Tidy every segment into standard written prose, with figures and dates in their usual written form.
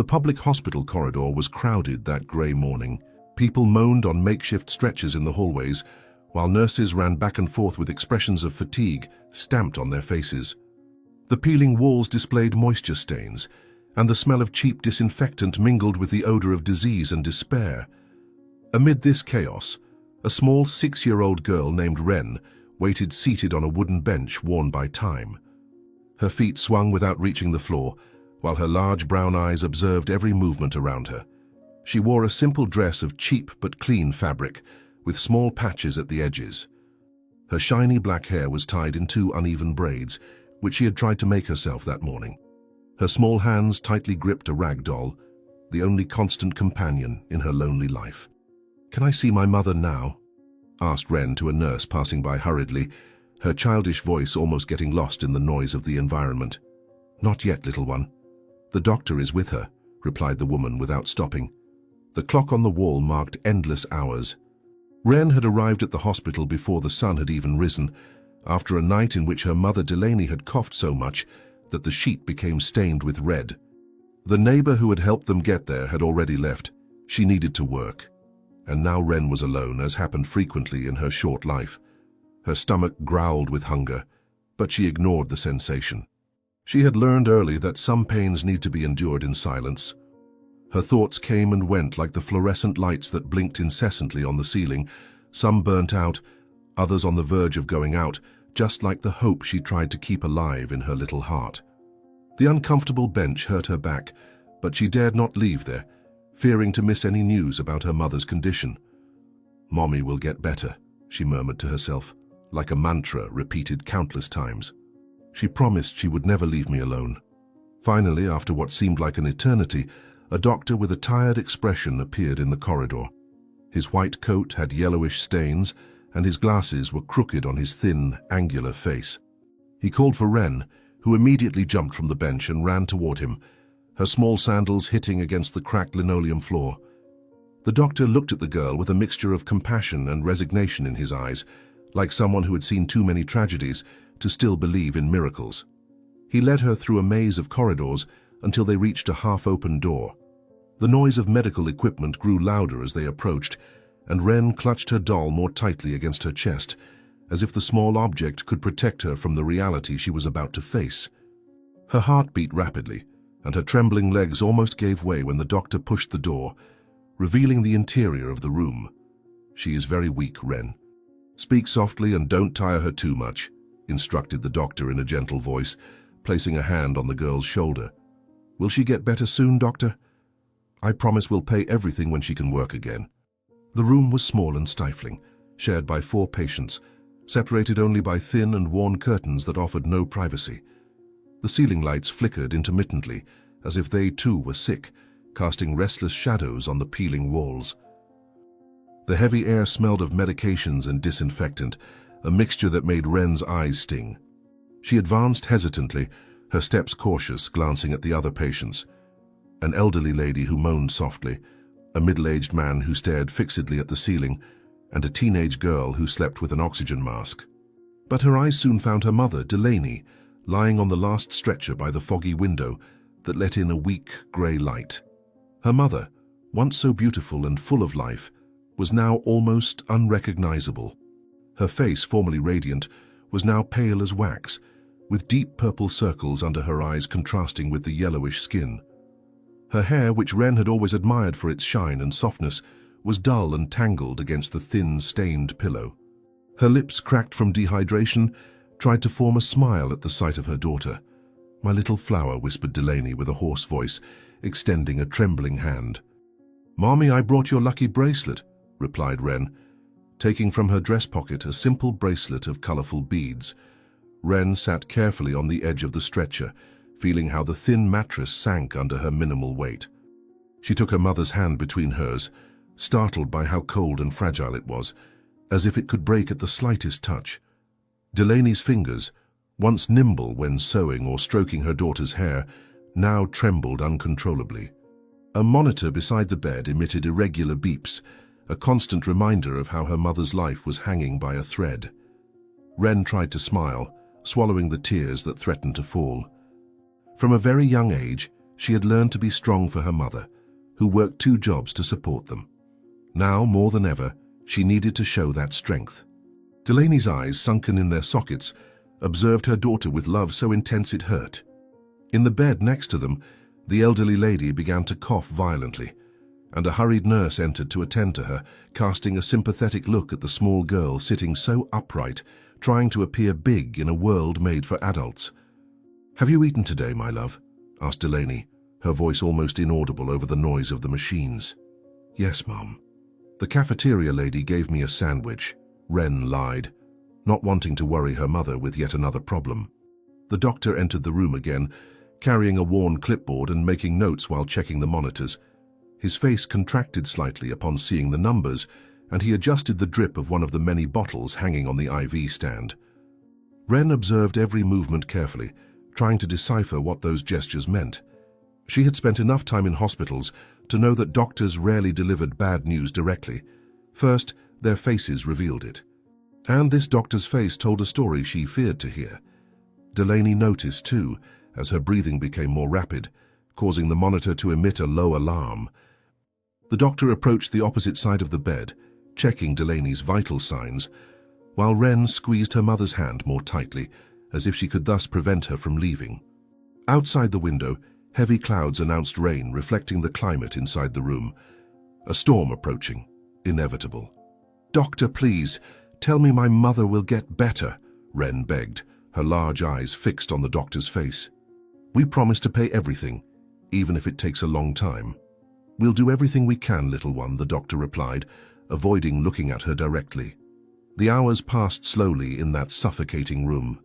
The public hospital corridor was crowded that grey morning. People moaned on makeshift stretchers in the hallways, while nurses ran back and forth with expressions of fatigue stamped on their faces. The peeling walls displayed moisture stains, and the smell of cheap disinfectant mingled with the odor of disease and despair. Amid this chaos, a small 6-year-old girl named Wren waited seated on a wooden bench worn by time. Her feet swung without reaching the floor, while her large brown eyes observed every movement around her. She wore a simple dress of cheap but clean fabric, with small patches at the edges. Her shiny black hair was tied in 2 uneven braids, which she had tried to make herself that morning. Her small hands tightly gripped a rag doll, the only constant companion in her lonely life. "Can I see my mother now?" asked Wren to a nurse passing by hurriedly, her childish voice almost getting lost in the noise of the environment. "Not yet, little one. The doctor is with her," replied the woman without stopping. The clock on the wall marked endless hours. Wren had arrived at the hospital before the sun had even risen, after a night in which her mother Delaney had coughed so much that the sheet became stained with red. The neighbor who had helped them get there had already left. She needed to work. And now Wren was alone, as happened frequently in her short life. Her stomach growled with hunger, but she ignored the sensation. She had learned early that some pains need to be endured in silence. Her thoughts came and went like the fluorescent lights that blinked incessantly on the ceiling, some burnt out, others on the verge of going out, just like the hope she tried to keep alive in her little heart. The uncomfortable bench hurt her back, but she dared not leave there, fearing to miss any news about her mother's condition. "Mommy will get better," she murmured to herself, like a mantra repeated countless times. She promised she would never leave me alone. Finally, after what seemed like an eternity, a doctor with a tired expression appeared in the corridor. His white coat had yellowish stains, and his glasses were crooked on his thin, angular face. He called for Wren, who immediately jumped from the bench and ran toward him, her small sandals hitting against the cracked linoleum floor. The doctor looked at the girl with a mixture of compassion and resignation in his eyes, like someone who had seen too many tragedies to still believe in miracles. He led her through a maze of corridors until they reached a half-open door. The noise of medical equipment grew louder as they approached, and Wren clutched her doll more tightly against her chest, as if the small object could protect her from the reality she was about to face. Her heart beat rapidly, and her trembling legs almost gave way when the doctor pushed the door, revealing the interior of the room. "She is very weak, Wren. Speak softly and don't tire her too much," instructed the doctor in a gentle voice, placing a hand on the girl's shoulder. "Will she get better soon, doctor? I promise we'll pay everything when she can work again." The room was small and stifling, shared by 4 patients, separated only by thin and worn curtains that offered no privacy. The ceiling lights flickered intermittently, as if they too were sick, casting restless shadows on the peeling walls. The heavy air smelled of medications and disinfectant, a mixture that made Wren's eyes sting. She advanced hesitantly, her steps cautious, glancing at the other patients. An elderly lady who moaned softly, a middle-aged man who stared fixedly at the ceiling, and a teenage girl who slept with an oxygen mask. But her eyes soon found her mother, Delaney, lying on the last stretcher by the foggy window that let in a weak, grey light. Her mother, once so beautiful and full of life, was now almost unrecognizable. Her face, formerly radiant, was now pale as wax, with deep purple circles under her eyes contrasting with the yellowish skin. Her hair, which Wren had always admired for its shine and softness, was dull and tangled against the thin, stained pillow. Her lips, cracked from dehydration, tried to form a smile at the sight of her daughter. "My little flower," whispered Delaney with a hoarse voice, extending a trembling hand. "Mommy, I brought your lucky bracelet," replied Wren, taking from her dress pocket a simple bracelet of colorful beads. Wren sat carefully on the edge of the stretcher, feeling how the thin mattress sank under her minimal weight. She took her mother's hand between hers, startled by how cold and fragile it was, as if it could break at the slightest touch. Delaney's fingers, once nimble when sewing or stroking her daughter's hair, now trembled uncontrollably. A monitor beside the bed emitted irregular beeps, a constant reminder of how her mother's life was hanging by a thread. Wren tried to smile, swallowing the tears that threatened to fall. From a very young age, She had learned to be strong for her mother, who worked 2 jobs to support them. Now, more than ever, she needed to show that strength. Delaney's eyes, sunken in their sockets, observed her daughter with love so intense it hurt. In the bed next to them, the elderly lady began to cough violently, and a hurried nurse entered to attend to her, casting a sympathetic look at the small girl sitting so upright, trying to appear big in a world made for adults. "Have you eaten today, my love?" asked Delaney, her voice almost inaudible over the noise of the machines. "Yes, Mom. The cafeteria lady gave me a sandwich," Wren lied, not wanting to worry her mother with yet another problem. The doctor entered the room again, carrying a worn clipboard and making notes while checking the monitors. His face contracted slightly upon seeing the numbers, and he adjusted the drip of one of the many bottles hanging on the IV stand. Wren observed every movement carefully, trying to decipher what those gestures meant. She had spent enough time in hospitals to know that doctors rarely delivered bad news directly. First, their faces revealed it. And this doctor's face told a story she feared to hear. Delaney noticed, too, as her breathing became more rapid, causing the monitor to emit a low alarm. The doctor approached the opposite side of the bed, checking Delaney's vital signs, while Wren squeezed her mother's hand more tightly, as if she could thus prevent her from leaving. Outside the window, heavy clouds announced rain, reflecting the climate inside the room. A storm approaching, inevitable. "Doctor, please, tell me my mother will get better," Wren begged, her large eyes fixed on the doctor's face. "We promise to pay everything, even if it takes a long time." "We'll do everything we can, little one," the doctor replied, avoiding looking at her directly. The hours passed slowly in that suffocating room.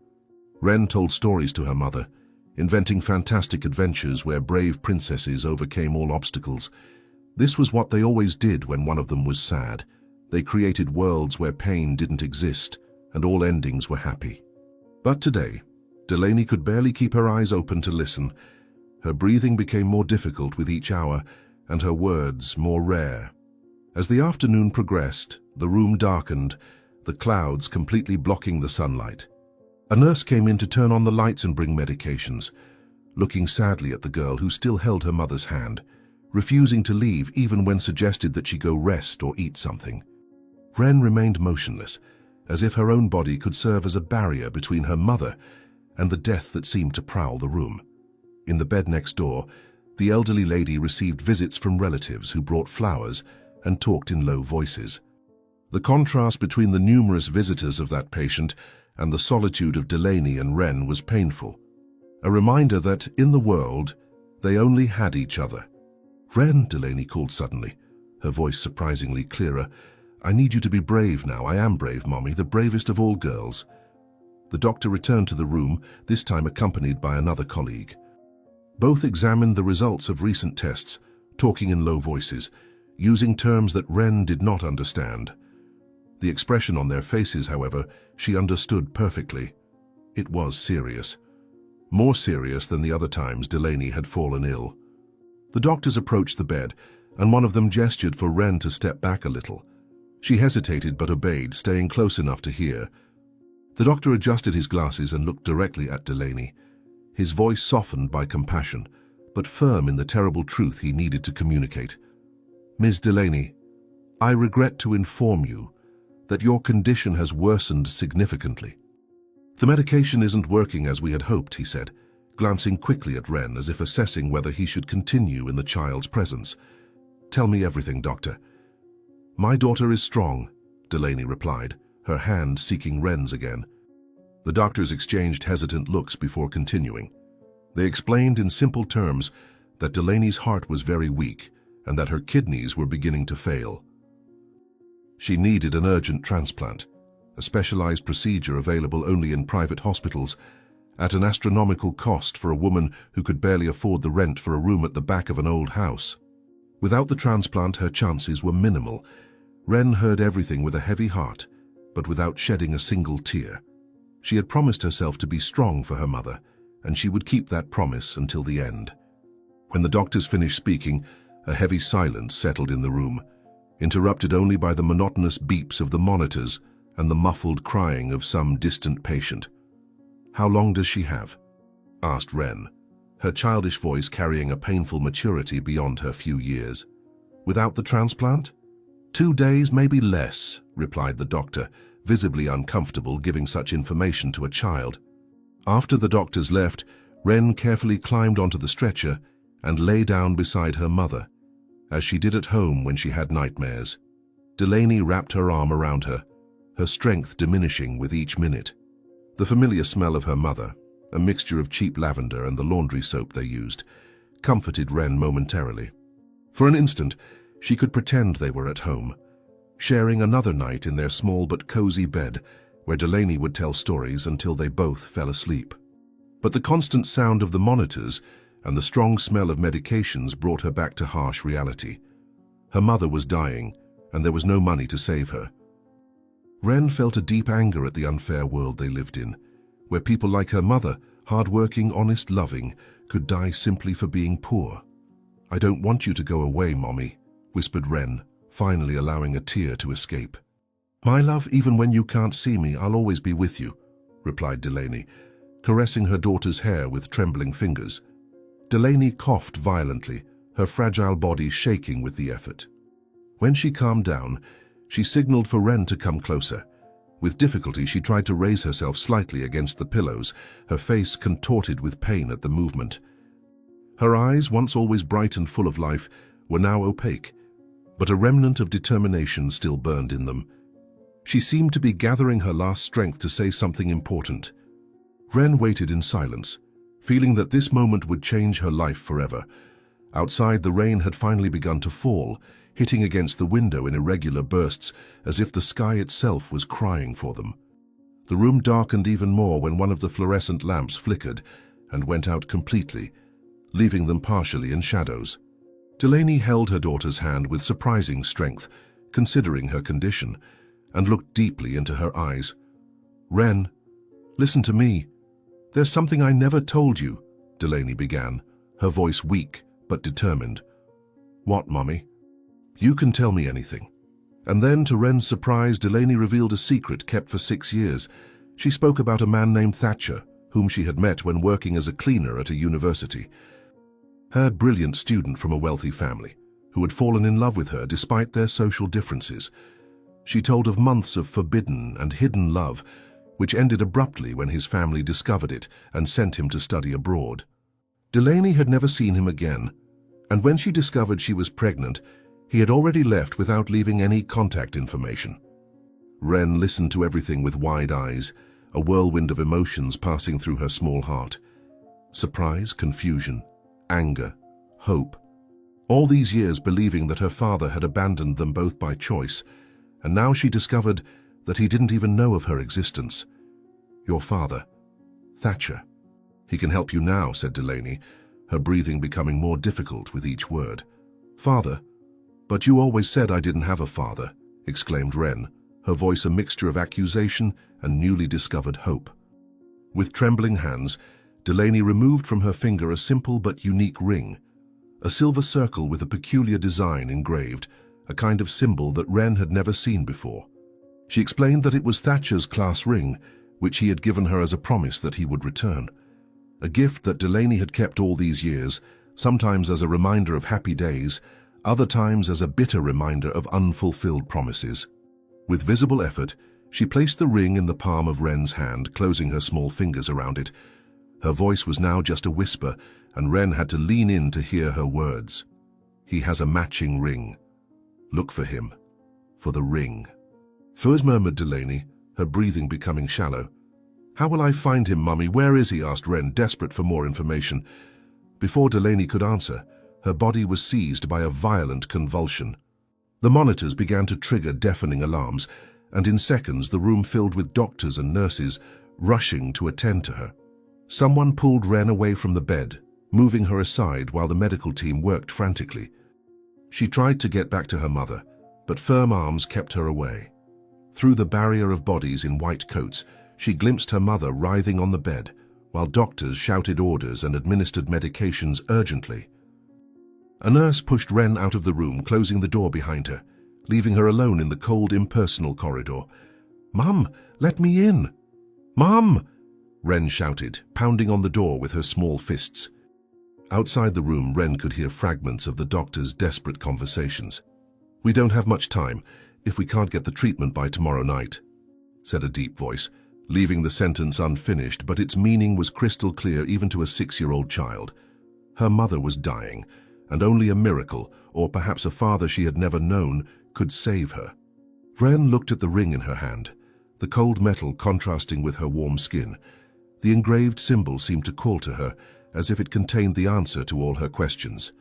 Wren told stories to her mother, inventing fantastic adventures where brave princesses overcame all obstacles. This was what they always did when one of them was sad. They created worlds where pain didn't exist, and all endings were happy. But today, Delaney could barely keep her eyes open to listen. Her breathing became more difficult with each hour, and her words more rare. As the afternoon progressed, the room darkened, the clouds completely blocking the sunlight. A nurse came in to turn on the lights and bring medications, looking sadly at the girl who still held her mother's hand, refusing to leave even when suggested that she go rest or eat something. Wren remained motionless, as if her own body could serve as a barrier between her mother and the death that seemed to prowl the room. In the bed next door, the elderly lady received visits from relatives who brought flowers and talked in low voices. The contrast between the numerous visitors of that patient and the solitude of Delaney and Wren was painful. A reminder that, in the world, they only had each other. "Wren," Delaney called suddenly, her voice surprisingly clearer. "I need you to be brave now. I am brave, Mommy, the bravest of all girls." The doctor returned to the room, this time accompanied by another colleague. Both examined the results of recent tests, talking in low voices, using terms that Wren did not understand. The expression on their faces, however, she understood perfectly. It was serious. More serious than the other times Delaney had fallen ill. The doctors approached the bed, and one of them gestured for Wren to step back a little. She hesitated but obeyed, staying close enough to hear. The doctor adjusted his glasses and looked directly at Delaney, his voice softened by compassion, but firm in the terrible truth he needed to communicate. "Ms. Delaney, I regret to inform you that your condition has worsened significantly. The medication isn't working as we had hoped," he said, glancing quickly at Wren as if assessing whether he should continue in the child's presence. "Tell me everything, doctor." "My daughter is strong," Delaney replied, her hand seeking Wren's again. The doctors exchanged hesitant looks before continuing. They explained in simple terms that Delaney's heart was very weak and that her kidneys were beginning to fail. She needed an urgent transplant, a specialized procedure available only in private hospitals, at an astronomical cost for a woman who could barely afford the rent for a room at the back of an old house. Without the transplant, her chances were minimal. Wren heard everything with a heavy heart, but without shedding a single tear. She had promised herself to be strong for her mother, and she would keep that promise until the end. When the doctors finished speaking, a heavy silence settled in the room, interrupted only by the monotonous beeps of the monitors and the muffled crying of some distant patient. "How long does she have?" asked Wren, her childish voice carrying a painful maturity beyond her few years. "Without the transplant?" "2 days, maybe less," replied the doctor, visibly uncomfortable giving such information to a child. After the doctors left, Wren carefully climbed onto the stretcher and lay down beside her mother, as she did at home when she had nightmares. Delaney wrapped her arm around her, her strength diminishing with each minute. The familiar smell of her mother, a mixture of cheap lavender and the laundry soap they used, comforted Wren momentarily. For an instant, she could pretend they were at home, sharing another night in their small but cozy bed, where Delaney would tell stories until they both fell asleep. But the constant sound of the monitors and the strong smell of medications brought her back to harsh reality. Her mother was dying, and there was no money to save her. Wren felt a deep anger at the unfair world they lived in, where people like her mother, hard-working, honest, loving, could die simply for being poor. "I don't want you to go away, Mommy," whispered Wren, finally allowing a tear to escape. "My love, even when you can't see me, I'll always be with you," replied Delaney, caressing her daughter's hair with trembling fingers. Delaney coughed violently, her fragile body shaking with the effort. When she calmed down, she signaled for Wren to come closer. With difficulty, she tried to raise herself slightly against the pillows, her face contorted with pain at the movement. Her eyes, once always bright and full of life, were now opaque, but a remnant of determination still burned in them. She seemed to be gathering her last strength to say something important. Wren waited in silence, feeling that this moment would change her life forever. Outside, the rain had finally begun to fall, hitting against the window in irregular bursts, as if the sky itself was crying for them. The room darkened even more when one of the fluorescent lamps flickered and went out completely, leaving them partially in shadows. Delaney held her daughter's hand with surprising strength, considering her condition, and looked deeply into her eyes. "Wren, listen to me. There's something I never told you," Delaney began, her voice weak but determined. "What, Mommy?" "You can tell me anything." And then, to Wren's surprise, Delaney revealed a secret kept for 6 years. She spoke about a man named Thatcher, whom she had met when working as a cleaner at a university. Her brilliant student from a wealthy family, who had fallen in love with her despite their social differences. She told of months of forbidden and hidden love, which ended abruptly when his family discovered it and sent him to study abroad. Delaney had never seen him again, and when she discovered she was pregnant, he had already left without leaving any contact information. Wren listened to everything with wide eyes, a whirlwind of emotions passing through her small heart. Surprise, confusion, anger, hope. All these years believing that her father had abandoned them both by choice, and now she discovered that he didn't even know of her existence. "Your father, Thatcher. He can help you now," said Delaney, her breathing becoming more difficult with each word. "Father? But you always said I didn't have a father," exclaimed Wren, her voice a mixture of accusation and newly discovered hope. With trembling hands, Delaney removed from her finger a simple but unique ring, a silver circle with a peculiar design engraved, a kind of symbol that Wren had never seen before. She explained that it was Thatcher's class ring, which he had given her as a promise that he would return. A gift that Delaney had kept all these years, sometimes as a reminder of happy days, other times as a bitter reminder of unfulfilled promises. With visible effort, she placed the ring in the palm of Wren's hand, closing her small fingers around it. Her voice was now just a whisper, and Wren had to lean in to hear her words. "He has a matching ring. Look for him. For the ring." "First," murmured Delaney, her breathing becoming shallow. "How will I find him, Mummy? Where is he?" asked Wren, desperate for more information. Before Delaney could answer, her body was seized by a violent convulsion. The monitors began to trigger deafening alarms, and in seconds the room filled with doctors and nurses rushing to attend to her. Someone pulled Wren away from the bed, moving her aside while the medical team worked frantically. She tried to get back to her mother, but firm arms kept her away. Through the barrier of bodies in white coats, she glimpsed her mother writhing on the bed, while doctors shouted orders and administered medications urgently. A nurse pushed Wren out of the room, closing the door behind her, leaving her alone in the cold, impersonal corridor. "Mum, let me in! Mum!" Wren shouted, pounding on the door with her small fists. Outside the room, Ren could hear fragments of the doctor's desperate conversations. "We don't have much time, if we can't get the treatment by tomorrow night," said a deep voice, leaving the sentence unfinished, but its meaning was crystal clear even to a 6-year-old child. Her mother was dying, and only a miracle, or perhaps a father she had never known, could save her. Ren looked at the ring in her hand, the cold metal contrasting with her warm skin. The engraved symbol seemed to call to her, as if it contained the answer to all her questions.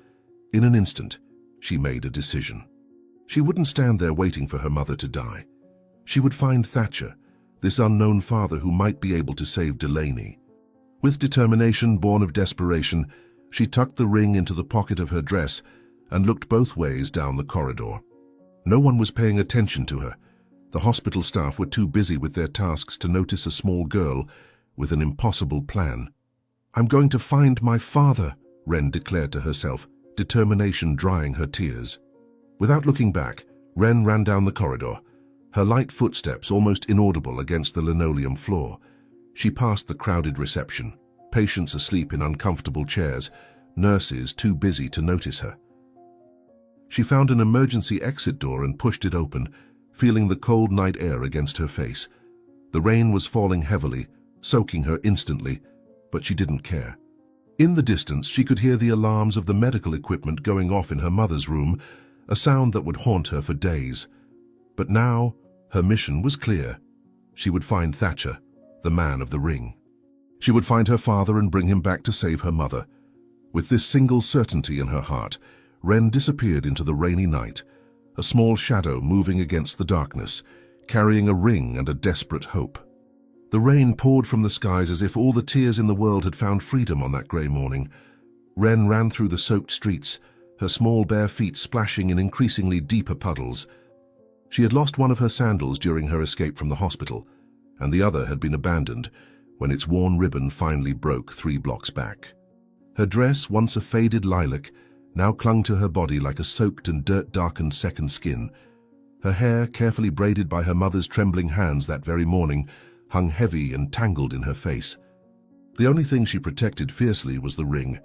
In an instant, she made a decision. She wouldn't stand there waiting for her mother to die. She would find Thatcher, this unknown father who might be able to save Delaney. With determination born of desperation, she tucked the ring into the pocket of her dress and looked both ways down the corridor. No one was paying attention to her. The hospital staff were too busy with their tasks to notice a small girl with an impossible plan. "I'm going to find my father," Ren declared to herself, determination drying her tears. Without looking back, Ren ran down the corridor, her light footsteps almost inaudible against the linoleum floor. She passed the crowded reception, patients asleep in uncomfortable chairs, nurses too busy to notice her. She found an emergency exit door and pushed it open, feeling the cold night air against her face. The rain was falling heavily, soaking her instantly, but she didn't care. In the distance, she could hear the alarms of the medical equipment going off in her mother's room, a sound that would haunt her for days. But now, her mission was clear. She would find Thatcher, the man of the ring. She would find her father and bring him back to save her mother. With this single certainty in her heart, Ren disappeared into the rainy night, a small shadow moving against the darkness, carrying a ring and a desperate hope. The rain poured from the skies as if all the tears in the world had found freedom on that grey morning. Ren ran through the soaked streets, her small bare feet splashing in increasingly deeper puddles. She had lost one of her sandals during her escape from the hospital, and the other had been abandoned when its worn ribbon finally broke 3 blocks back. Her dress, once a faded lilac, now clung to her body like a soaked and dirt-darkened second skin. Her hair, carefully braided by her mother's trembling hands that very morning, hung heavy and tangled in her face. The only thing she protected fiercely was the ring,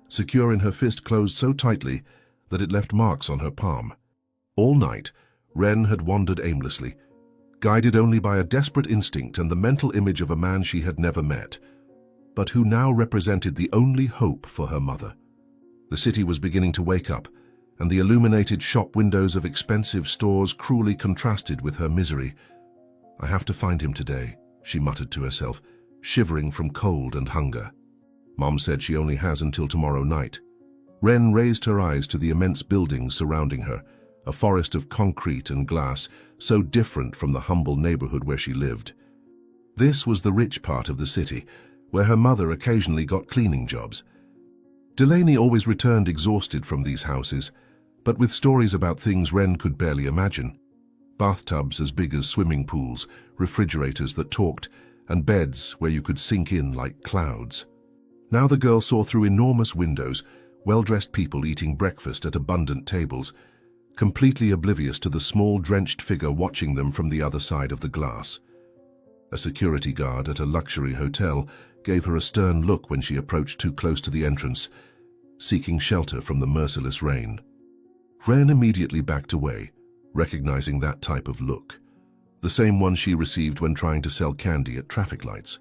secure in her fist closed so tightly that it left marks on her palm. All night, Ren had wandered aimlessly, guided only by a desperate instinct and the mental image of a man she had never met, but who now represented the only hope for her mother. The city was beginning to wake up, and the illuminated shop windows of expensive stores cruelly contrasted with her misery. "I have to find him today," she muttered to herself, shivering from cold and hunger. Mom said she only has until tomorrow night. Ren raised her eyes to the immense buildings surrounding her, a forest of concrete and glass, so different from the humble neighborhood where she lived. This was the rich part of the city, where her mother occasionally got cleaning jobs. Delaney always returned exhausted from these houses, but with stories about things Ren could barely imagine. Bathtubs as big as swimming pools, refrigerators that talked, and beds where you could sink in like clouds. Now the girl saw through enormous windows, well-dressed people eating breakfast at abundant tables, completely oblivious to the small, drenched figure watching them from the other side of the glass. A security guard at a luxury hotel gave her a stern look when she approached too close to the entrance, seeking shelter from the merciless rain. Ren immediately backed away, recognizing that type of look, the same one she received when trying to sell candy at traffic lights.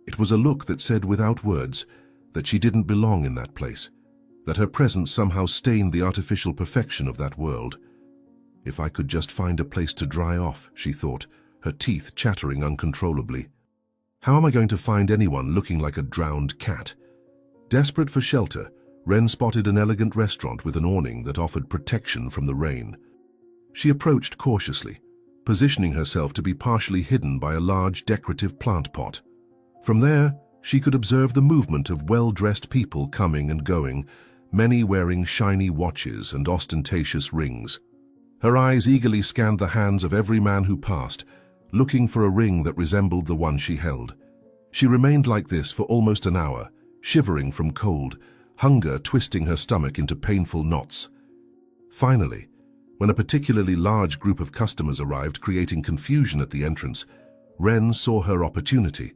It was a look that said without words that she didn't belong in that place, that her presence somehow stained the artificial perfection of that world. If I could just find a place to dry off, she thought, her teeth chattering uncontrollably. How am I going to find anyone looking like a drowned cat? Desperate for shelter, Ren spotted an elegant restaurant with an awning that offered protection from the rain. She approached cautiously, positioning herself to be partially hidden by a large decorative plant pot. From there, she could observe the movement of well-dressed people coming and going, many wearing shiny watches and ostentatious rings. Her eyes eagerly scanned the hands of every man who passed, looking for a ring that resembled the one she held. She remained like this for almost an hour, shivering from cold, hunger twisting her stomach into painful knots. Finally, when a particularly large group of customers arrived, creating confusion at the entrance, Ren saw her opportunity.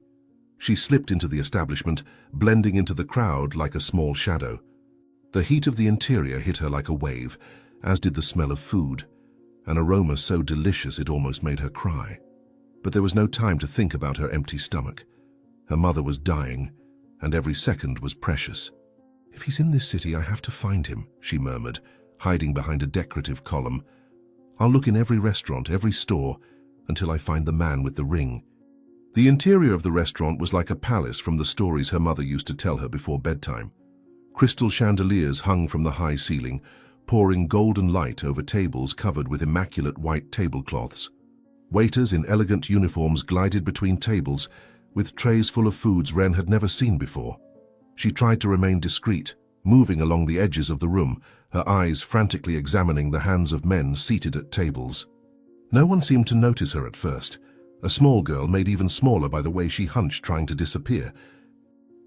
She slipped into the establishment, blending into the crowd like a small shadow. The heat of the interior hit her like a wave, as did the smell of food, an aroma so delicious it almost made her cry. But there was no time to think about her empty stomach. Her mother was dying, and every second was precious. "If he's in this city, I have to find him," she murmured, hiding behind a decorative column. "I'll look in every restaurant, every store, until I find the man with the ring." The interior of the restaurant was like a palace from the stories her mother used to tell her before bedtime. Crystal chandeliers hung from the high ceiling, pouring golden light over tables covered with immaculate white tablecloths. Waiters in elegant uniforms glided between tables, with trays full of foods Wren had never seen before. She tried to remain discreet, moving along the edges of the room, her eyes frantically examining the hands of men seated at tables. No one seemed to notice her at first, a small girl made even smaller by the way she hunched trying to disappear.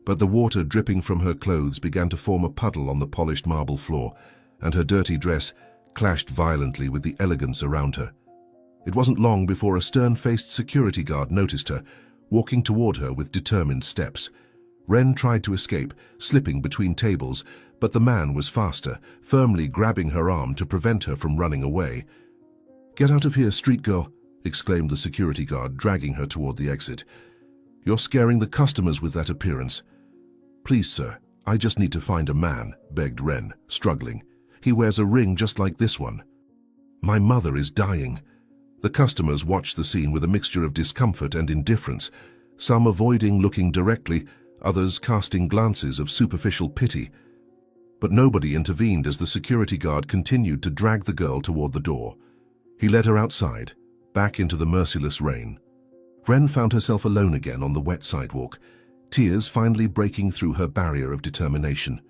But the water dripping from her clothes began to form a puddle on the polished marble floor, and her dirty dress clashed violently with the elegance around her. It wasn't long before a stern-faced security guard noticed her, walking toward her with determined steps. Wren tried to escape, slipping between tables, but the man was faster, firmly grabbing her arm to prevent her from running away. "Get out of here, street girl," exclaimed the security guard, dragging her toward the exit. "You're scaring the customers with that appearance." "Please, sir, I just need to find a man," begged Wren, struggling. "He wears a ring just like this one." "My mother is dying." The customers watched the scene with a mixture of discomfort and indifference, some avoiding looking directly, others casting glances of superficial pity. But nobody intervened as the security guard continued to drag the girl toward the door. He led her outside, back into the merciless rain. Wren found herself alone again on the wet sidewalk, tears finally breaking through her barrier of determination.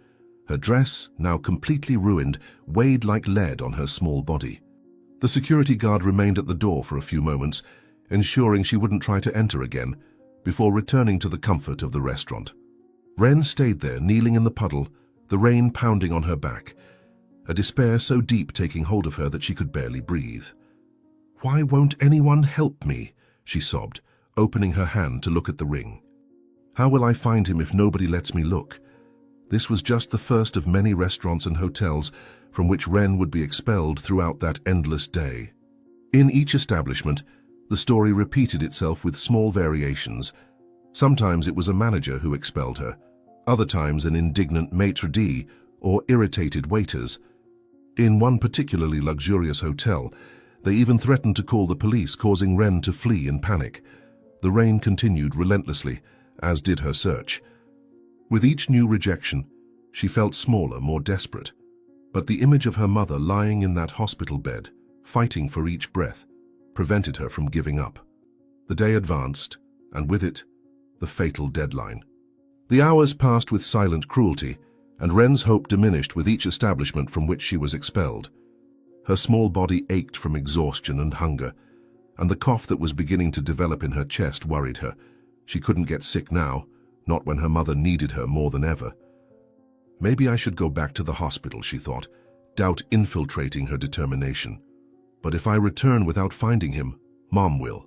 Her dress, now completely ruined, weighed like lead on her small body. The security guard remained at the door for a few moments, ensuring she wouldn't try to enter again, before returning to the comfort of the restaurant. Wren stayed there, kneeling in the puddle, the rain pounding on her back, a despair so deep taking hold of her that she could barely breathe. "Why won't anyone help me?" she sobbed, opening her hand to look at the ring. "How will I find him if nobody lets me look?" This was just the first of many restaurants and hotels from which Wren would be expelled throughout that endless day. In each establishment, the story repeated itself with small variations. Sometimes it was a manager who expelled her, other times an indignant maitre d' or irritated waiters. In one particularly luxurious hotel, they even threatened to call the police, causing Wren to flee in panic. The rain continued relentlessly, as did her search. With each new rejection, she felt smaller, more desperate. But the image of her mother lying in that hospital bed, fighting for each breath, prevented her from giving up. The day advanced, and with it, the fatal deadline. The hours passed with silent cruelty, and Wren's hope diminished with each establishment from which she was expelled. Her small body ached from exhaustion and hunger, and the cough that was beginning to develop in her chest worried her. She couldn't get sick now, not when her mother needed her more than ever. Maybe I should go back to the hospital, she thought, doubt infiltrating her determination. But if I return without finding him, Mom will.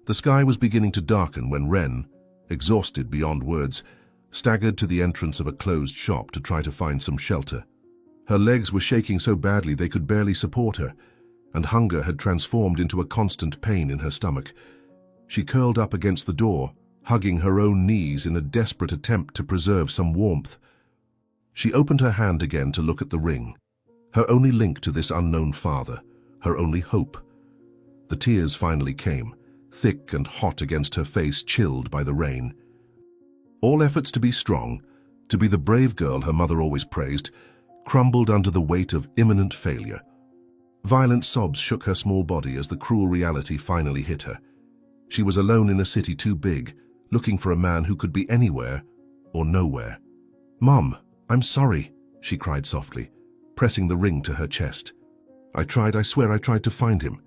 The sky was beginning to darken when Wren, exhausted beyond words, staggered to the entrance of a closed shop to try to find some shelter. Her legs were shaking so badly they could barely support her, and hunger had transformed into a constant pain in her stomach. She curled up against the door, hugging her own knees in a desperate attempt to preserve some warmth. She opened her hand again to look at the ring, her only link to this unknown father, her only hope. The tears finally came, thick and hot against her face, chilled by the rain. All efforts to be strong, to be the brave girl her mother always praised, crumbled under the weight of imminent failure. Violent sobs shook her small body as the cruel reality finally hit her. She was alone in a city too big, looking for a man who could be anywhere or nowhere. "Mom, I'm sorry," she cried softly, pressing the ring to her chest. I swear I tried to find him."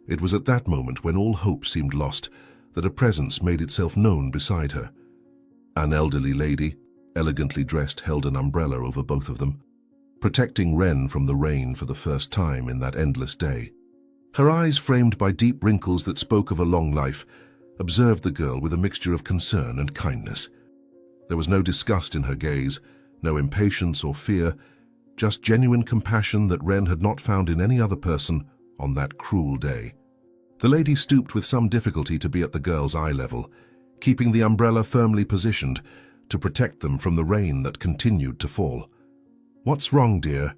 It was at that moment, when all hope seemed lost, that a presence made itself known beside her. An elderly lady, elegantly dressed, held an umbrella over both of them, protecting Wren from the rain for the first time in that endless day. Her eyes, framed by deep wrinkles that spoke of a long life, observed the girl with a mixture of concern and kindness. There was no disgust in her gaze, no impatience or fear, just genuine compassion that Wren had not found in any other person on that cruel day. The lady stooped with some difficulty to be at the girl's eye level, keeping the umbrella firmly positioned to protect them from the rain that continued to fall. "What's wrong, dear?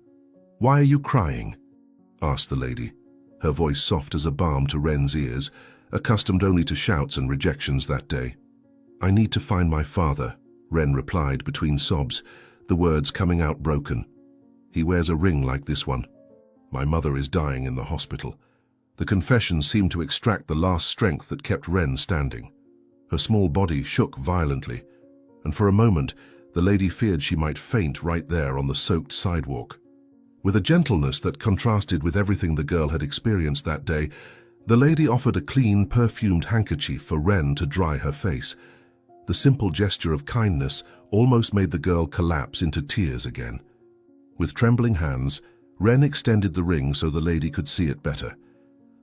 Why are you crying?" asked the lady, her voice soft as a balm to Wren's ears, accustomed only to shouts and rejections that day. "I need to find my father," Wren replied between sobs, the words coming out broken. "He wears a ring like this one. My mother is dying in the hospital." The confession seemed to extract the last strength that kept Wren standing. Her small body shook violently, and for a moment the lady feared she might faint right there on the soaked sidewalk. With a gentleness that contrasted with everything the girl had experienced that day, the lady offered a clean, perfumed handkerchief for Wren to dry her face. The simple gesture of kindness almost made the girl collapse into tears again. With trembling hands, Wren extended the ring so the lady could see it better.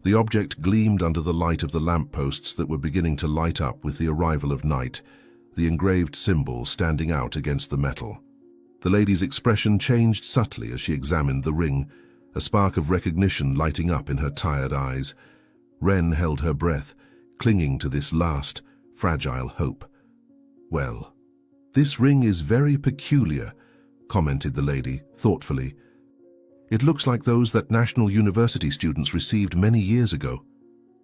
The object gleamed under the light of the lampposts that were beginning to light up with the arrival of night, the engraved symbol standing out against the metal. The lady's expression changed subtly as she examined the ring, a spark of recognition lighting up in her tired eyes. Wren held her breath, clinging to this last, fragile hope. "Well, this ring is very peculiar," commented the lady, thoughtfully. "It looks like those that National University students received many years ago.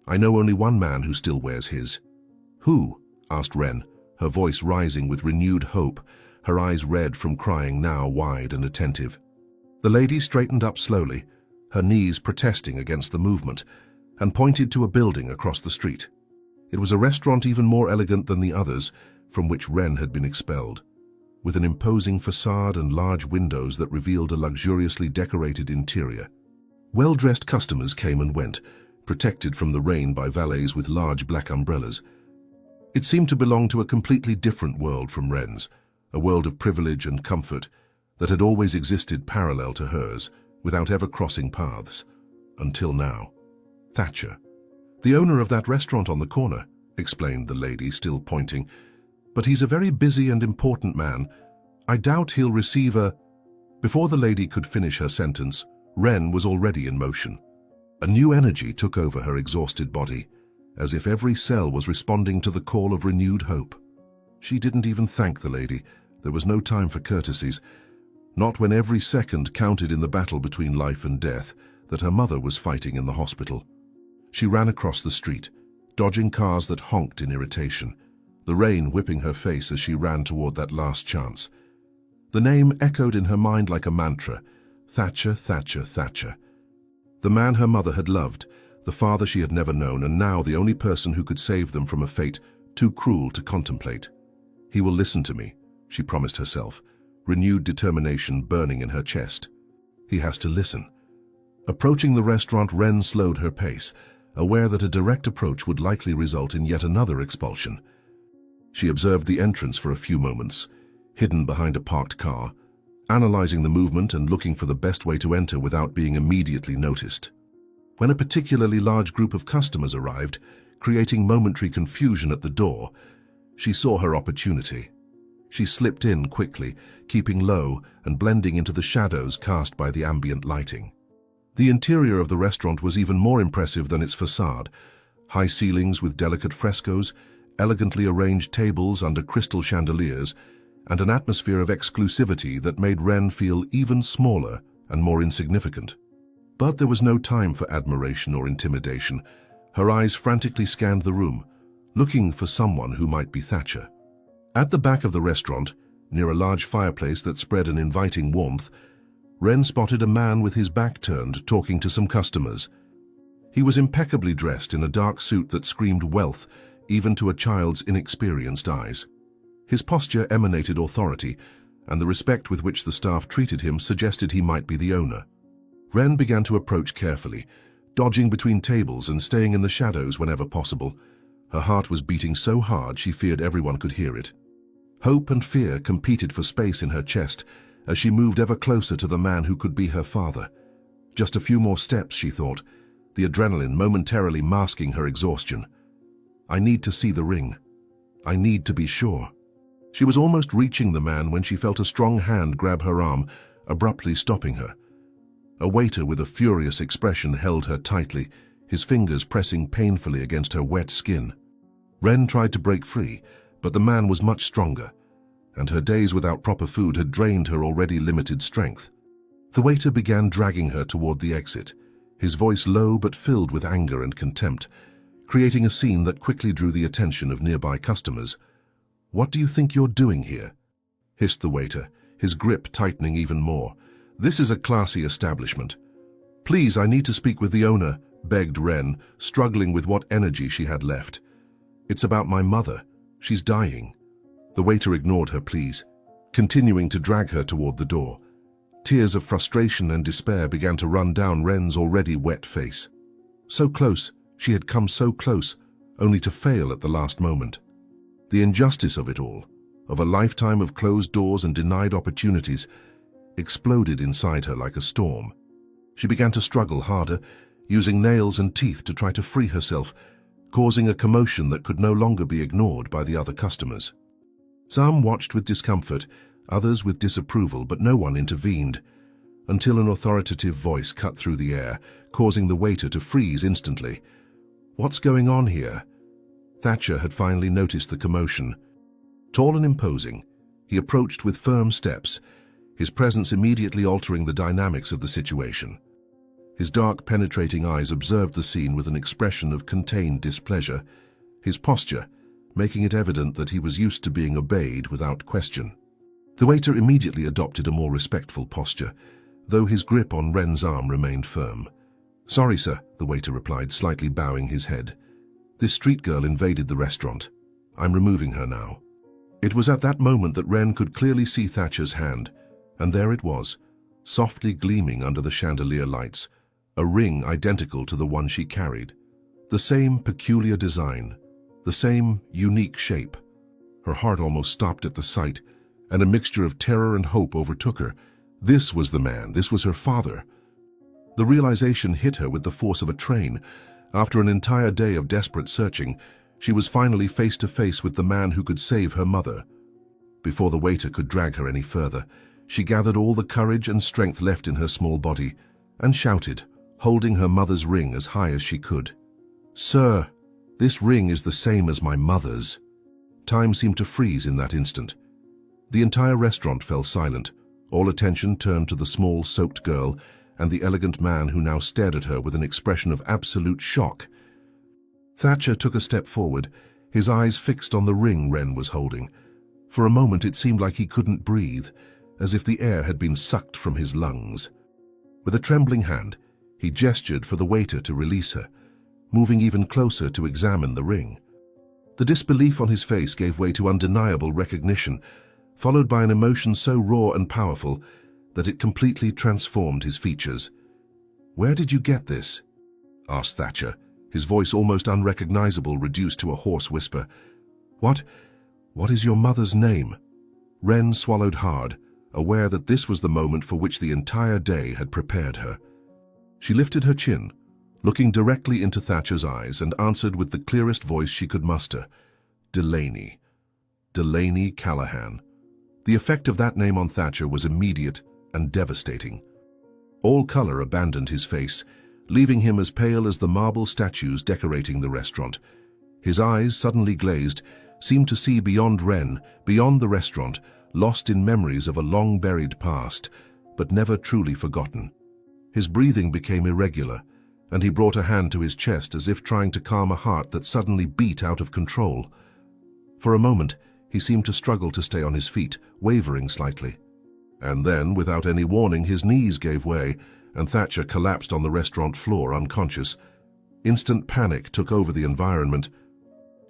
I know only one man who still wears his." "Who?" asked Wren, her voice rising with renewed hope, her eyes red from crying, now wide and attentive. The lady straightened up slowly, her knees protesting against the movement, and pointed to a building across the street. It was a restaurant even more elegant than the others from which Wren had been expelled, with an imposing facade and large windows that revealed a luxuriously decorated interior. Well-dressed customers came and went, protected from the rain by valets with large black umbrellas. It seemed to belong to a completely different world from Wren's, a world of privilege and comfort that had always existed parallel to hers, without ever crossing paths. Until now. "Thatcher, the owner of that restaurant on the corner," explained the lady, still pointing. "But he's a very busy and important man. I doubt he'll receive a—" Before the lady could finish her sentence, Wren was already in motion. A new energy took over her exhausted body, as if every cell was responding to the call of renewed hope. She didn't even thank the lady. There was no time for courtesies, not when every second counted in the battle between life and death that her mother was fighting in the hospital. She ran across the street, dodging cars that honked in irritation, the rain whipping her face as she ran toward that last chance. The name echoed in her mind like a mantra: Thatcher, Thatcher, Thatcher. The man her mother had loved, the father she had never known, and now the only person who could save them from a fate too cruel to contemplate. "He will listen to me," she promised herself, renewed determination burning in her chest. "He has to listen." Approaching the restaurant, Wren slowed her pace, aware that a direct approach would likely result in yet another expulsion. She observed the entrance for a few moments, hidden behind a parked car, analyzing the movement and looking for the best way to enter without being immediately noticed. When a particularly large group of customers arrived, creating momentary confusion at the door, she saw her opportunity. She slipped in quickly, keeping low and blending into the shadows cast by the ambient lighting. The interior of the restaurant was even more impressive than its facade. High ceilings with delicate frescoes, elegantly arranged tables under crystal chandeliers, and an atmosphere of exclusivity that made Wren feel even smaller and more insignificant. But there was no time for admiration or intimidation. Her eyes frantically scanned the room, looking for someone who might be Thatcher. At the back of the restaurant, near a large fireplace that spread an inviting warmth, Wren spotted a man with his back turned, talking to some customers. He was impeccably dressed in a dark suit that screamed wealth, even to a child's inexperienced eyes. His posture emanated authority, and the respect with which the staff treated him suggested he might be the owner. Wren began to approach carefully, dodging between tables and staying in the shadows whenever possible. Her heart was beating so hard she feared everyone could hear it. Hope and fear competed for space in her chest as she moved ever closer to the man who could be her father. Just a few more steps, she thought, the adrenaline momentarily masking her exhaustion. "I need to see the ring. I need to be sure." She was almost reaching the man when she felt a strong hand grab her arm, abruptly stopping her. A waiter with a furious expression held her tightly, his fingers pressing painfully against her wet skin. Ren tried to break free, but the man was much stronger, and her days without proper food had drained her already limited strength. The waiter began dragging her toward the exit, his voice low but filled with anger and contempt, creating a scene that quickly drew the attention of nearby customers. "What do you think you're doing here?" hissed the waiter, his grip tightening even more. "This is a classy establishment." "Please, I need to speak with the owner," begged Ren, struggling with what energy she had left. "It's about my mother. She's dying." The waiter ignored her pleas, continuing to drag her toward the door. Tears of frustration and despair began to run down Ren's already wet face. So close, she had come so close, only to fail at the last moment. The injustice of it all, of a lifetime of closed doors and denied opportunities, exploded inside her like a storm. She began to struggle harder, using nails and teeth to try to free herself, causing a commotion that could no longer be ignored by the other customers. Some watched with discomfort, others with disapproval, but no one intervened, until an authoritative voice cut through the air, causing the waiter to freeze instantly. "What's going on here?" Thatcher had finally noticed the commotion. Tall and imposing, he approached with firm steps, his presence immediately altering the dynamics of the situation. His dark, penetrating eyes observed the scene with an expression of contained displeasure, his posture making it evident that he was used to being obeyed without question. The waiter immediately adopted a more respectful posture, though his grip on Ren's arm remained firm. "Sorry, sir," the waiter replied, slightly bowing his head. "This street girl invaded the restaurant. I'm removing her now." It was at that moment that Ren could clearly see Thatcher's hand, and there it was, softly gleaming under the chandelier lights, a ring identical to the one she carried. The same peculiar design, the same unique shape. Her heart almost stopped at the sight, and a mixture of terror and hope overtook her. This was the man, this was her father. The realization hit her with the force of a train. After an entire day of desperate searching, she was finally face to face with the man who could save her mother. Before the waiter could drag her any further, she gathered all the courage and strength left in her small body, and shouted, holding her mother's ring as high as she could. "Sir, this ring is the same as my mother's." Time seemed to freeze in that instant. The entire restaurant fell silent, all attention turned to the small, soaked girl and the elegant man who now stared at her with an expression of absolute shock. Thatcher took a step forward, his eyes fixed on the ring Ren was holding. For a moment it seemed like he couldn't breathe, as if the air had been sucked from his lungs. With a trembling hand, he gestured for the waiter to release her, moving even closer to examine the ring. The disbelief on his face gave way to undeniable recognition, followed by an emotion so raw and powerful that it completely transformed his features. "Where did you get this?" asked Thatcher, his voice almost unrecognizable, reduced to a hoarse whisper. What is your mother's name?" Ren swallowed hard, aware that this was the moment for which the entire day had prepared her. She lifted her chin, looking directly into Thatcher's eyes, and answered with the clearest voice she could muster. "Delaney. Delaney Callahan." The effect of that name on Thatcher was immediate and devastating. All color abandoned his face, leaving him as pale as the marble statues decorating the restaurant. His eyes, suddenly glazed, seemed to see beyond Ren, beyond the restaurant, lost in memories of a long-buried past, but never truly forgotten. His breathing became irregular, and he brought a hand to his chest as if trying to calm a heart that suddenly beat out of control. For a moment, he seemed to struggle to stay on his feet, wavering slightly. And then, without any warning, his knees gave way, and Thatcher collapsed on the restaurant floor unconscious. Instant panic took over the environment.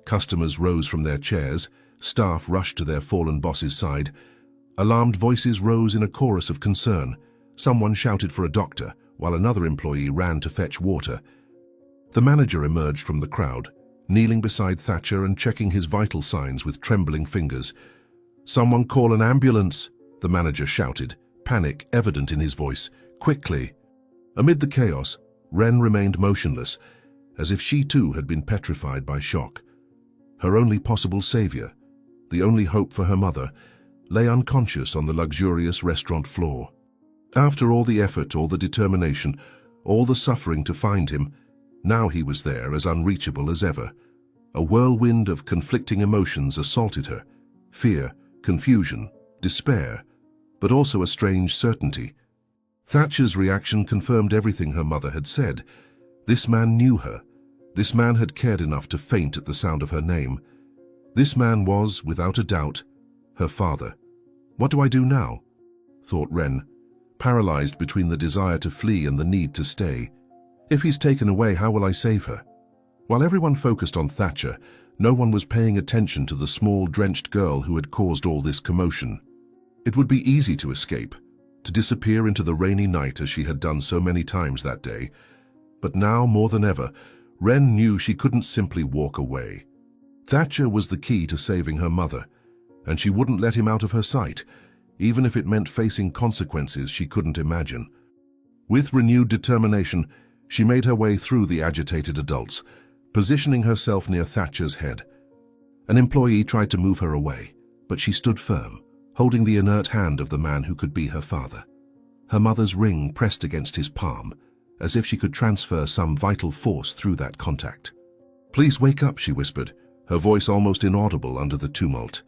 Customers rose from their chairs, staff rushed to their fallen boss's side. Alarmed voices rose in a chorus of concern. Someone shouted for a doctor, while another employee ran to fetch water. The manager emerged from the crowd, kneeling beside Thatcher and checking his vital signs with trembling fingers. "Someone call an ambulance," the manager shouted, panic evident in his voice. "Quickly." Amid the chaos, Ren remained motionless, as if she too had been petrified by shock. Her only possible savior, the only hope for her mother, lay unconscious on the luxurious restaurant floor. After all the effort, all the determination, all the suffering to find him, now he was there, as unreachable as ever. A whirlwind of conflicting emotions assaulted her: fear, confusion, despair, but also a strange certainty. Thatcher's reaction confirmed everything her mother had said. This man knew her. This man had cared enough to faint at the sound of her name. This man was, without a doubt, her father. What do I do now? Thought Wren, paralyzed between the desire to flee and the need to stay. If he's taken away, how will I save her? While everyone focused on Thatcher, no one was paying attention to the small, drenched girl who had caused all this commotion. It would be easy to escape, to disappear into the rainy night as she had done so many times that day. But now, more than ever, Wren knew she couldn't simply walk away. Thatcher was the key to saving her mother, and she wouldn't let him out of her sight, even if it meant facing consequences she couldn't imagine. With renewed determination, she made her way through the agitated adults, positioning herself near Thatcher's head. An employee tried to move her away, but she stood firm, holding the inert hand of the man who could be her father. Her mother's ring pressed against his palm, as if she could transfer some vital force through that contact. "Please wake up," she whispered, her voice almost inaudible under the tumult.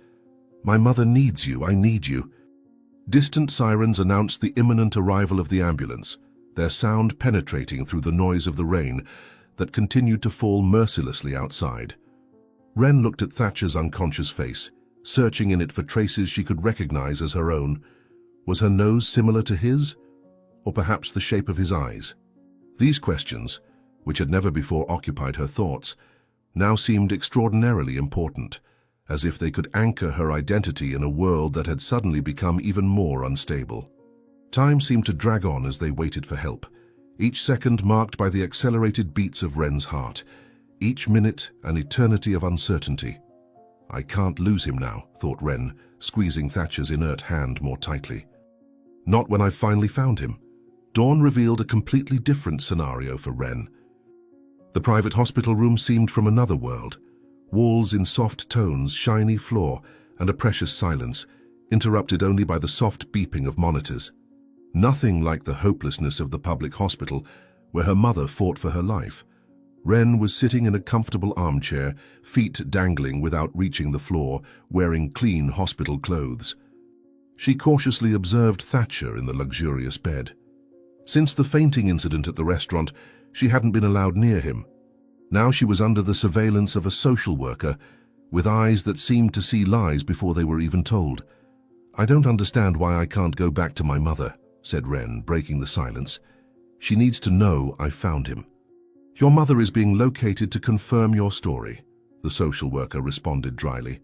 "My mother needs you, I need you." Distant sirens announced the imminent arrival of the ambulance, their sound penetrating through the noise of the rain that continued to fall mercilessly outside. Wren looked at Thatcher's unconscious face, searching in it for traces she could recognize as her own. Was her nose similar to his? Or perhaps the shape of his eyes? These questions, which had never before occupied her thoughts, now seemed extraordinarily important, as if they could anchor her identity in a world that had suddenly become even more unstable. Time seemed to drag on as they waited for help, each second marked by the accelerated beats of Wren's heart, each minute an eternity of uncertainty. "I can't lose him now," thought Wren, squeezing Thatcher's inert hand more tightly. "Not when I've finally found him." Dawn revealed a completely different scenario for Wren. The private hospital room seemed from another world. Walls in soft tones, shiny floor, and a precious silence, interrupted only by the soft beeping of monitors. Nothing like the hopelessness of the public hospital, where her mother fought for her life. Wren was sitting in a comfortable armchair, feet dangling without reaching the floor, wearing clean hospital clothes. She cautiously observed Thatcher in the luxurious bed. Since the fainting incident at the restaurant, she hadn't been allowed near him. Now she was under the surveillance of a social worker, with eyes that seemed to see lies before they were even told. "I don't understand why I can't go back to my mother," said Wren, breaking the silence. "She needs to know I found him." "Your mother is being located to confirm your story," the social worker responded dryly.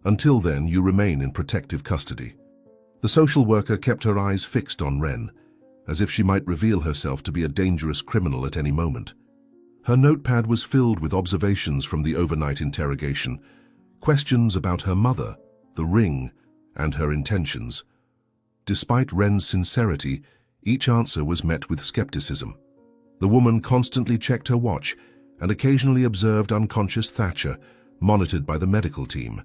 "Until then, you remain in protective custody." The social worker kept her eyes fixed on Wren, as if she might reveal herself to be a dangerous criminal at any moment. Her notepad was filled with observations from the overnight interrogation, questions about her mother, the ring, and her intentions. Despite Wren's sincerity, each answer was met with skepticism. The woman constantly checked her watch and occasionally observed unconscious Thatcher, monitored by the medical team.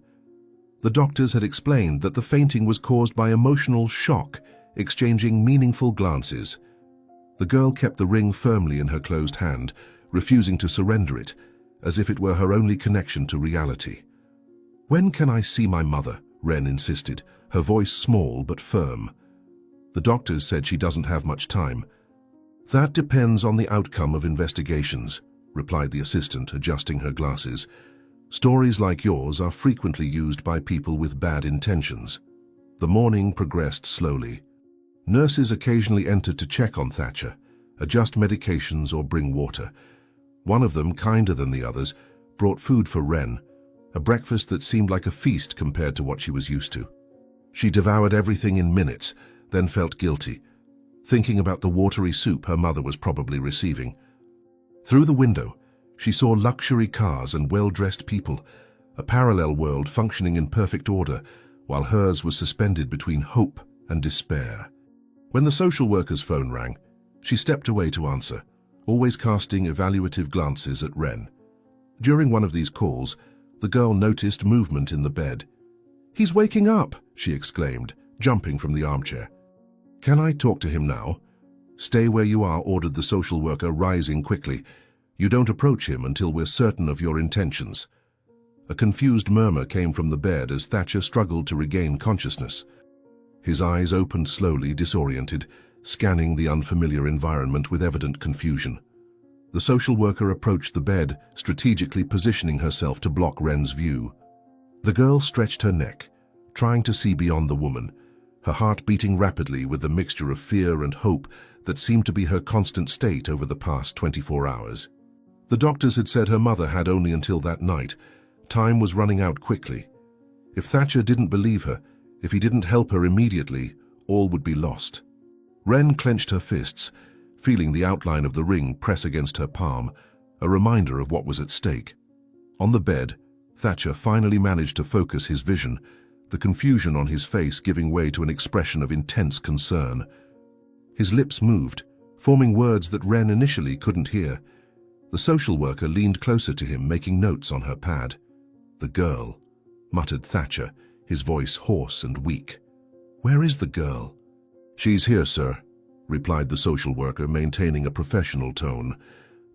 The doctors had explained that the fainting was caused by emotional shock, exchanging meaningful glances. The girl kept the ring firmly in her closed hand, refusing to surrender it, as if it were her only connection to reality. "When can I see my mother?" Wren insisted, her voice small but firm. "The doctors said she doesn't have much time." "That depends on the outcome of investigations," replied the assistant, adjusting her glasses. "Stories like yours are frequently used by people with bad intentions." The morning progressed slowly. Nurses occasionally entered to check on Thatcher, adjust medications or bring water. One of them, kinder than the others, brought food for Wren, a breakfast that seemed like a feast compared to what she was used to. She devoured everything in minutes, then felt guilty, thinking about the watery soup her mother was probably receiving. Through the window, she saw luxury cars and well-dressed people, a parallel world functioning in perfect order, while hers was suspended between hope and despair. When the social worker's phone rang, she stepped away to answer, always casting evaluative glances at Wren. During one of these calls, the girl noticed movement in the bed. "He's waking up!" she exclaimed, jumping from the armchair. "Can I talk to him now?" "Stay where you are," ordered the social worker, rising quickly. "You don't approach him until we're certain of your intentions." A confused murmur came from the bed as Thatcher struggled to regain consciousness. His eyes opened slowly, disoriented, scanning the unfamiliar environment with evident confusion. The social worker approached the bed, strategically positioning herself to block Ren's view. The girl stretched her neck, trying to see beyond the woman, her heart beating rapidly with the mixture of fear and hope that seemed to be her constant state over the past 24 hours. The doctors had said her mother had only until that night. Time was running out quickly. If Thatcher didn't believe her, if he didn't help her immediately, all would be lost. Ren clenched her fists, feeling the outline of the ring press against her palm, a reminder of what was at stake. On the bed, Thatcher finally managed to focus his vision, the confusion on his face giving way to an expression of intense concern. His lips moved, forming words that Ren initially couldn't hear. The social worker leaned closer to him, making notes on her pad. "The girl," muttered Thatcher, his voice hoarse and weak. "Where is the girl?" "She's here, sir," replied the social worker, maintaining a professional tone.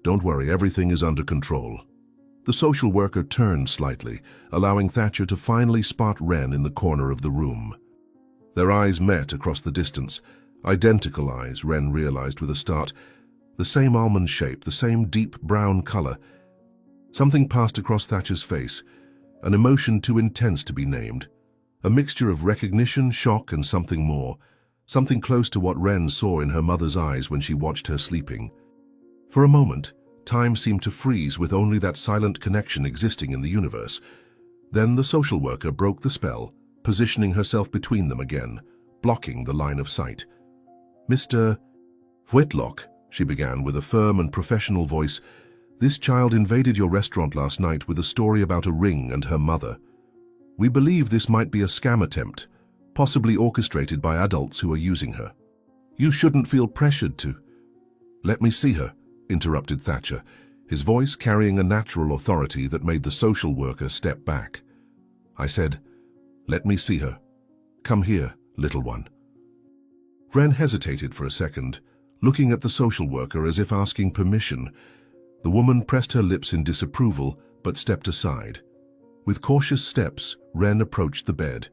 "Don't worry, everything is under control." The social worker turned slightly, allowing Thatcher to finally spot Ren in the corner of the room. Their eyes met across the distance. Identical eyes, Ren realized with a start. The same almond shape, the same deep brown color. Something passed across Thatcher's face, an emotion too intense to be named. A mixture of recognition, shock, and something more. Something close to what Ren saw in her mother's eyes when she watched her sleeping. For a moment, time seemed to freeze with only that silent connection existing in the universe. Then the social worker broke the spell, positioning herself between them again, blocking the line of sight. "Mr. Whitlock," she began with a firm and professional voice, "this child invaded your restaurant last night with a story about a ring and her mother. We believe this might be a scam attempt, possibly orchestrated by adults who are using her. You shouldn't feel pressured to—" "Let me see her," interrupted Thatcher, his voice carrying a natural authority that made the social worker step back. "I said, let me see her. Come here, little one." Ren hesitated for a second, looking at the social worker as if asking permission. The woman pressed her lips in disapproval, but stepped aside. With cautious steps, Ren approached the bed.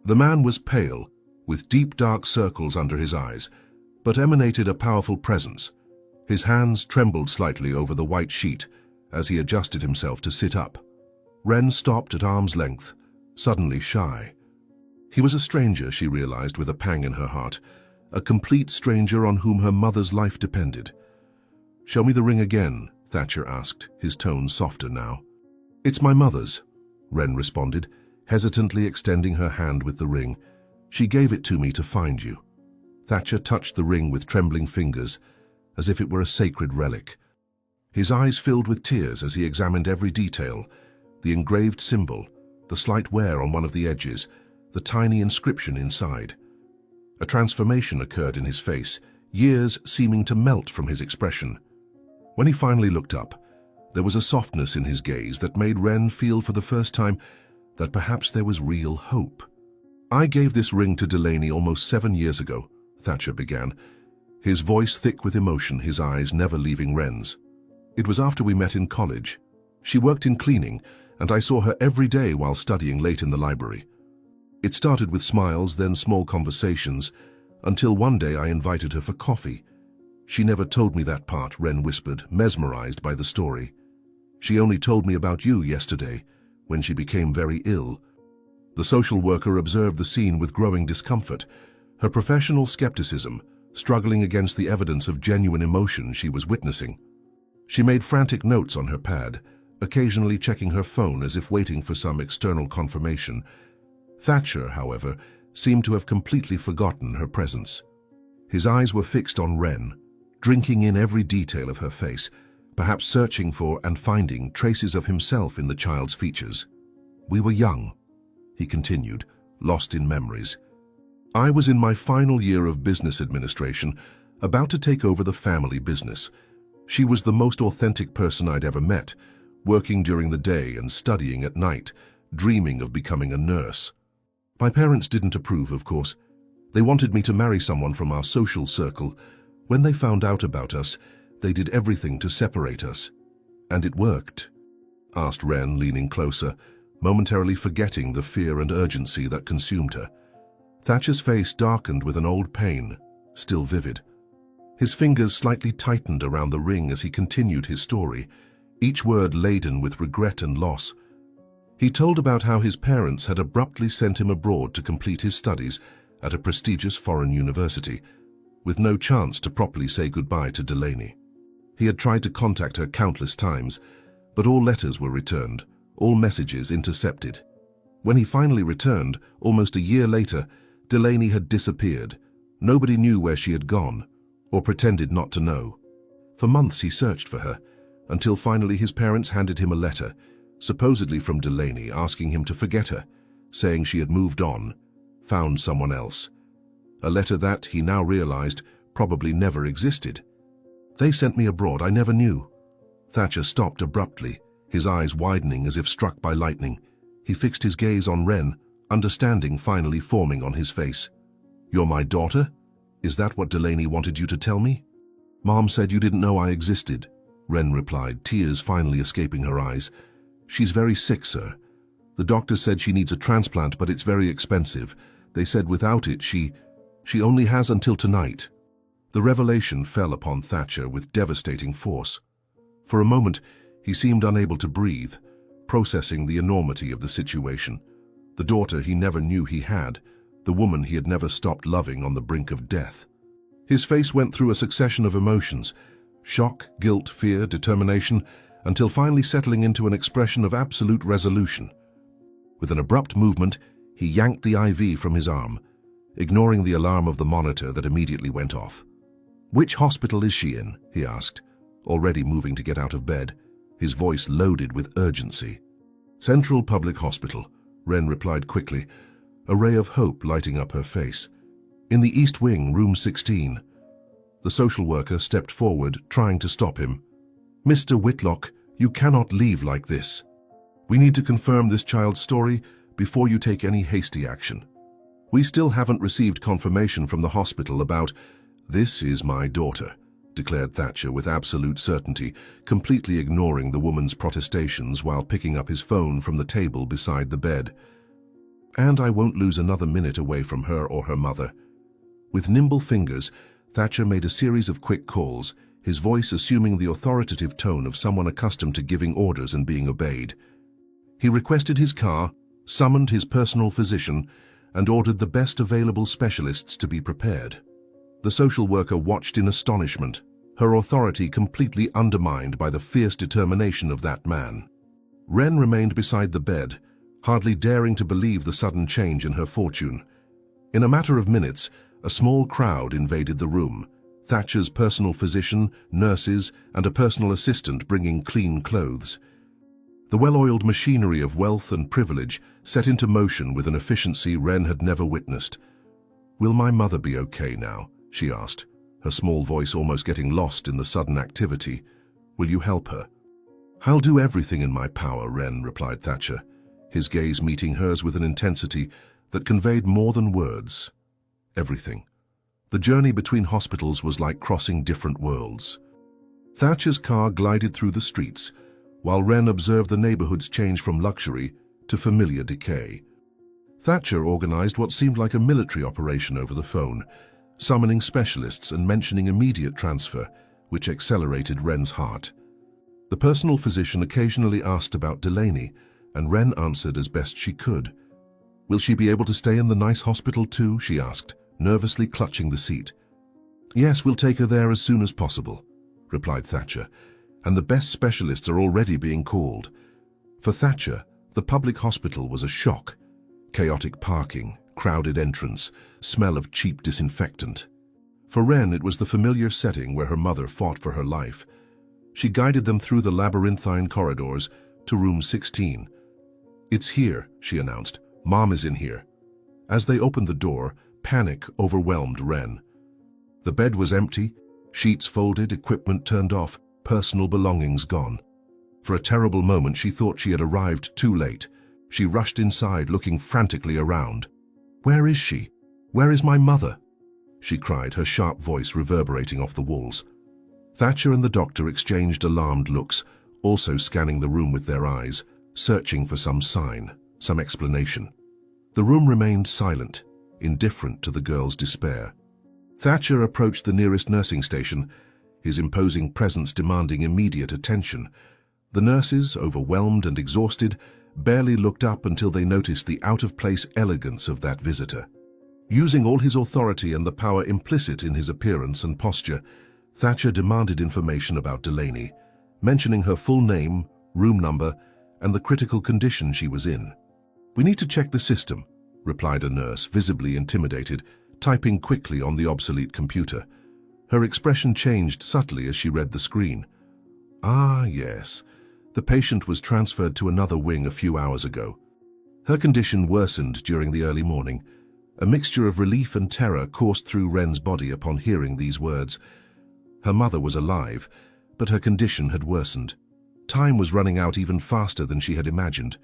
The man was pale, with deep dark circles under his eyes, but emanated a powerful presence. His hands trembled slightly over the white sheet as he adjusted himself to sit up. Ren stopped at arm's length, suddenly shy. He was a stranger, she realized with a pang in her heart, a complete stranger on whom her mother's life depended. "Show me the ring again," Thatcher asked, his tone softer now. "It's my mother's," Ren responded, hesitantly extending her hand with the ring. "She gave it to me to find you." Thatcher touched the ring with trembling fingers, as if it were a sacred relic. His eyes filled with tears as he examined every detail, the engraved symbol, the slight wear on one of the edges, the tiny inscription inside. A transformation occurred in his face, years seeming to melt from his expression. When he finally looked up, there was a softness in his gaze that made Ren feel for the first time that perhaps there was real hope. "I gave this ring to Delaney almost 7 years ago," Thatcher began, his voice thick with emotion, his eyes never leaving Ren's. "It was after we met in college. She worked in cleaning, and I saw her every day while studying late in the library. It started with smiles, then small conversations, until one day I invited her for coffee. She never told me that part," Ren whispered, mesmerized by the story. "She only told me about you yesterday, when she became very ill." The social worker observed the scene with growing discomfort, her professional skepticism struggling against the evidence of genuine emotion she was witnessing. She made frantic notes on her pad, occasionally checking her phone as if waiting for some external confirmation. Thatcher, however, seemed to have completely forgotten her presence. His eyes were fixed on Ren, drinking in every detail of her face, perhaps searching for and finding traces of himself in the child's features. "We were young," he continued, lost in memories. "I was in my final year of business administration, about to take over the family business. She was the most authentic person I'd ever met, working during the day and studying at night, dreaming of becoming a nurse. My parents didn't approve, of course. They wanted me to marry someone from our social circle. When they found out about us, they did everything to separate us. And it worked?" asked Ren, leaning closer, momentarily forgetting the fear and urgency that consumed her. Thatcher's face darkened with an old pain, still vivid. His fingers slightly tightened around the ring as he continued his story, each word laden with regret and loss. He told about how his parents had abruptly sent him abroad to complete his studies at a prestigious foreign university, with no chance to properly say goodbye to Delaney. He had tried to contact her countless times, but all letters were returned, all messages intercepted. When he finally returned, almost a year later, Delaney had disappeared. Nobody knew where she had gone, or pretended not to know. For months he searched for her, until finally his parents handed him a letter, supposedly from Delaney, asking him to forget her, saying she had moved on, found someone else. A letter that, he now realized, probably never existed. "They sent me abroad, I never knew." Thatcher stopped abruptly, his eyes widening as if struck by lightning. He fixed his gaze on Ren, understanding finally forming on his face. "You're my daughter? Is that what Delaney wanted you to tell me?" "Mom said you didn't know I existed," Ren replied, tears finally escaping her eyes. "She's very sick, sir. The doctor said she needs a transplant, but it's very expensive. They said without it, she only has until tonight." The revelation fell upon Thatcher with devastating force. For a moment, he seemed unable to breathe, processing the enormity of the situation. The daughter he never knew he had, the woman he had never stopped loving on the brink of death. His face went through a succession of emotions, shock, guilt, fear, determination, until finally settling into an expression of absolute resolution. With an abrupt movement, he yanked the IV from his arm, ignoring the alarm of the monitor that immediately went off. "Which hospital is she in?" he asked, already moving to get out of bed, his voice loaded with urgency. "Central Public Hospital," Ren replied quickly, a ray of hope lighting up her face. "In the East Wing, room 16. The social worker stepped forward, trying to stop him. "Mr. Whitlock, you cannot leave like this. We need to confirm this child's story before you take any hasty action. We still haven't received confirmation from the hospital about—" "This is my daughter," declared Thatcher with absolute certainty, completely ignoring the woman's protestations while picking up his phone from the table beside the bed. "And I won't lose another minute away from her or her mother." With nimble fingers, Thatcher made a series of quick calls, his voice assuming the authoritative tone of someone accustomed to giving orders and being obeyed. He requested his car, summoned his personal physician, and ordered the best available specialists to be prepared. The social worker watched in astonishment, her authority completely undermined by the fierce determination of that man. Ren remained beside the bed, hardly daring to believe the sudden change in her fortune. In a matter of minutes, a small crowd invaded the room, Thatcher's personal physician, nurses, and a personal assistant bringing clean clothes. The well-oiled machinery of wealth and privilege set into motion with an efficiency Ren had never witnessed. "Will my mother be okay now?" she asked, her small voice almost getting lost in the sudden activity. "Will you help her?" "I'll do everything in my power," Ren replied Thatcher, his gaze meeting hers with an intensity that conveyed more than words. Everything. The journey between hospitals was like crossing different worlds. Thatcher's car glided through the streets, while Ren observed the neighborhoods change from luxury to familiar decay. Thatcher organized what seemed like a military operation over the phone, summoning specialists and mentioning immediate transfer, which accelerated Ren's heart. The personal physician occasionally asked about Delaney, and Ren answered as best she could. "Will she be able to stay in the nice hospital too?" she asked, nervously clutching the seat. "Yes, we'll take her there as soon as possible," replied Thatcher, "and the best specialists are already being called." For Thatcher, the public hospital was a shock. Chaotic parking, crowded entrance, smell of cheap disinfectant. For Ren, it was the familiar setting where her mother fought for her life. She guided them through the labyrinthine corridors to room 16. "It's here," she announced. "Mom is in here." As they opened the door, panic overwhelmed Ren. The bed was empty, sheets folded, equipment turned off, personal belongings gone. For a terrible moment, she thought she had arrived too late. She rushed inside, looking frantically around. "Where is she?" "Where is my mother?" she cried, her sharp voice reverberating off the walls. Thatcher and the doctor exchanged alarmed looks, also scanning the room with their eyes, searching for some sign, some explanation. The room remained silent, indifferent to the girl's despair. Thatcher approached the nearest nursing station, his imposing presence demanding immediate attention. The nurses, overwhelmed and exhausted, barely looked up until they noticed the out-of-place elegance of that visitor. Using all his authority and the power implicit in his appearance and posture, Thatcher demanded information about Delaney, mentioning her full name, room number, and the critical condition she was in. "We need to check the system," replied a nurse, visibly intimidated, typing quickly on the obsolete computer. Her expression changed subtly as she read the screen. "Ah, yes. The patient was transferred to another wing a few hours ago. Her condition worsened during the early morning." A mixture of relief and terror coursed through Wren's body upon hearing these words. Her mother was alive, but her condition had worsened. Time was running out even faster than she had imagined.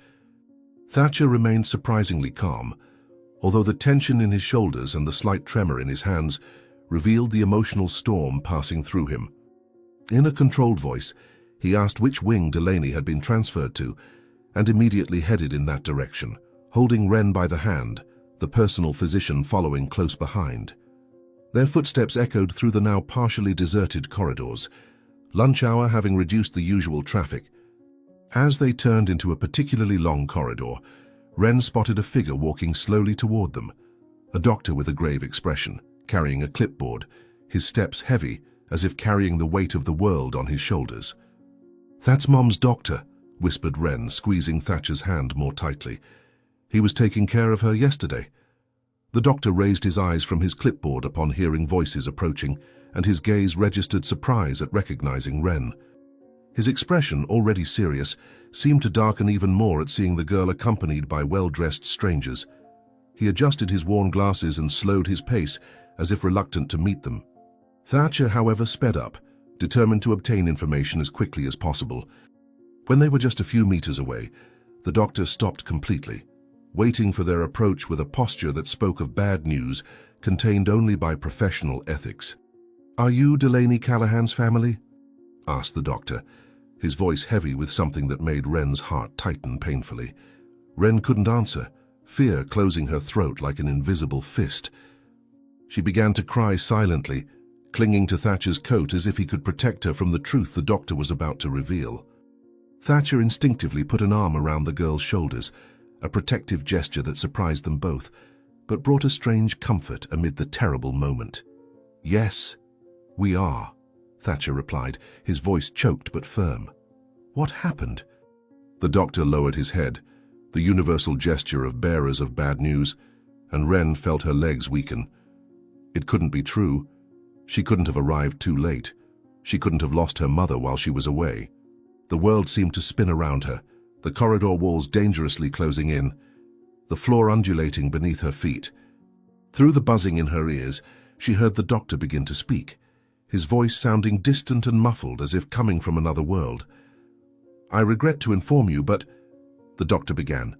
Thatcher remained surprisingly calm, although the tension in his shoulders and the slight tremor in his hands revealed the emotional storm passing through him. In a controlled voice, he asked which wing Delaney had been transferred to, and immediately headed in that direction, holding Wren by the hand, the personal physician following close behind. Their footsteps echoed through the now partially deserted corridors, lunch hour having reduced the usual traffic. As they turned into a particularly long corridor, Wren spotted a figure walking slowly toward them, a doctor with a grave expression, carrying a clipboard, his steps heavy, as if carrying the weight of the world on his shoulders. "That's Mom's doctor," whispered Wren, squeezing Thatcher's hand more tightly. "He was taking care of her yesterday." The doctor raised his eyes from his clipboard upon hearing voices approaching, and his gaze registered surprise at recognizing Wren. His expression, already serious, seemed to darken even more at seeing the girl accompanied by well-dressed strangers. He adjusted his worn glasses and slowed his pace, as if reluctant to meet them. Thatcher, however, sped up, determined to obtain information as quickly as possible. When they were just a few meters away, the doctor stopped completely, waiting for their approach with a posture that spoke of bad news contained only by professional ethics. "Are you Delaney Callahan's family?" asked the doctor, his voice heavy with something that made Wren's heart tighten painfully. Wren couldn't answer, fear closing her throat like an invisible fist. She began to cry silently, clinging to Thatcher's coat as if he could protect her from the truth the doctor was about to reveal. Thatcher instinctively put an arm around the girl's shoulders, a protective gesture that surprised them both, but brought a strange comfort amid the terrible moment. "Yes, we are," Thatcher replied, his voice choked but firm. "What happened?" The doctor lowered his head, the universal gesture of bearers of bad news, and Wren felt her legs weaken. It couldn't be true. She couldn't have arrived too late. She couldn't have lost her mother while she was away. The world seemed to spin around her, the corridor walls dangerously closing in, the floor undulating beneath her feet. Through the buzzing in her ears, she heard the doctor begin to speak, his voice sounding distant and muffled as if coming from another world. "I regret to inform you, but—" the doctor began,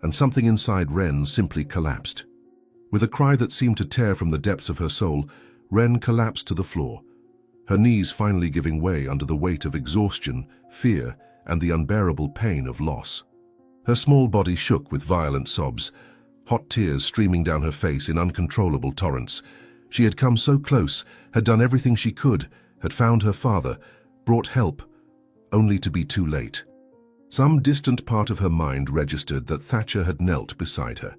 and something inside Wren simply collapsed. With a cry that seemed to tear from the depths of her soul, Wren collapsed to the floor, her knees finally giving way under the weight of exhaustion, fear, and the unbearable pain of loss. Her small body shook with violent sobs, hot tears streaming down her face in uncontrollable torrents. She had come so close, had done everything she could, had found her father, brought help, only to be too late. Some distant part of her mind registered that Thatcher had knelt beside her,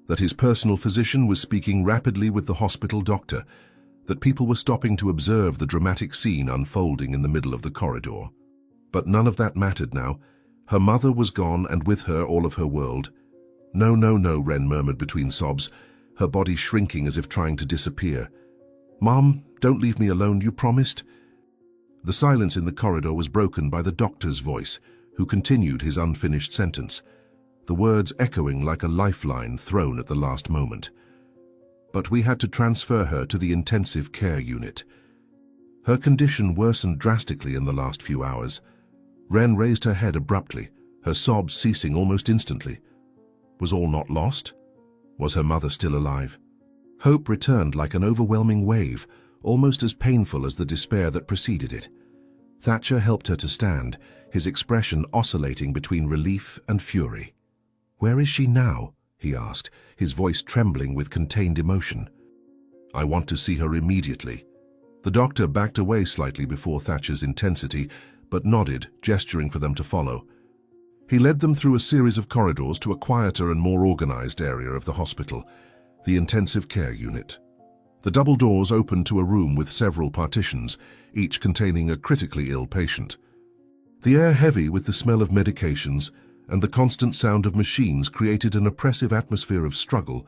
that his personal physician was speaking rapidly with the hospital doctor, that people were stopping to observe the dramatic scene unfolding in the middle of the corridor. But none of that mattered now. Her mother was gone, and with her all of her world. "No, no, no," Wren murmured between sobs, her body shrinking as if trying to disappear. "Mom, don't leave me alone, you promised?" The silence in the corridor was broken by the doctor's voice, who continued his unfinished sentence, the words echoing like a lifeline thrown at the last moment. "But we had to transfer her to the intensive care unit. Her condition worsened drastically in the last few hours." Wren raised her head abruptly, her sobs ceasing almost instantly. Was all not lost? Was her mother still alive? Hope returned like an overwhelming wave, almost as painful as the despair that preceded it. Thatcher helped her to stand, his expression oscillating between relief and fury. "Where is she now?" he asked, his voice trembling with contained emotion. "I want to see her immediately." The doctor backed away slightly before Thatcher's intensity, but nodded, gesturing for them to follow. He led them through a series of corridors to a quieter and more organized area of the hospital, the intensive care unit. The double doors opened to a room with several partitions, each containing a critically ill patient. The air heavy with the smell of medications and the constant sound of machines created an oppressive atmosphere of struggle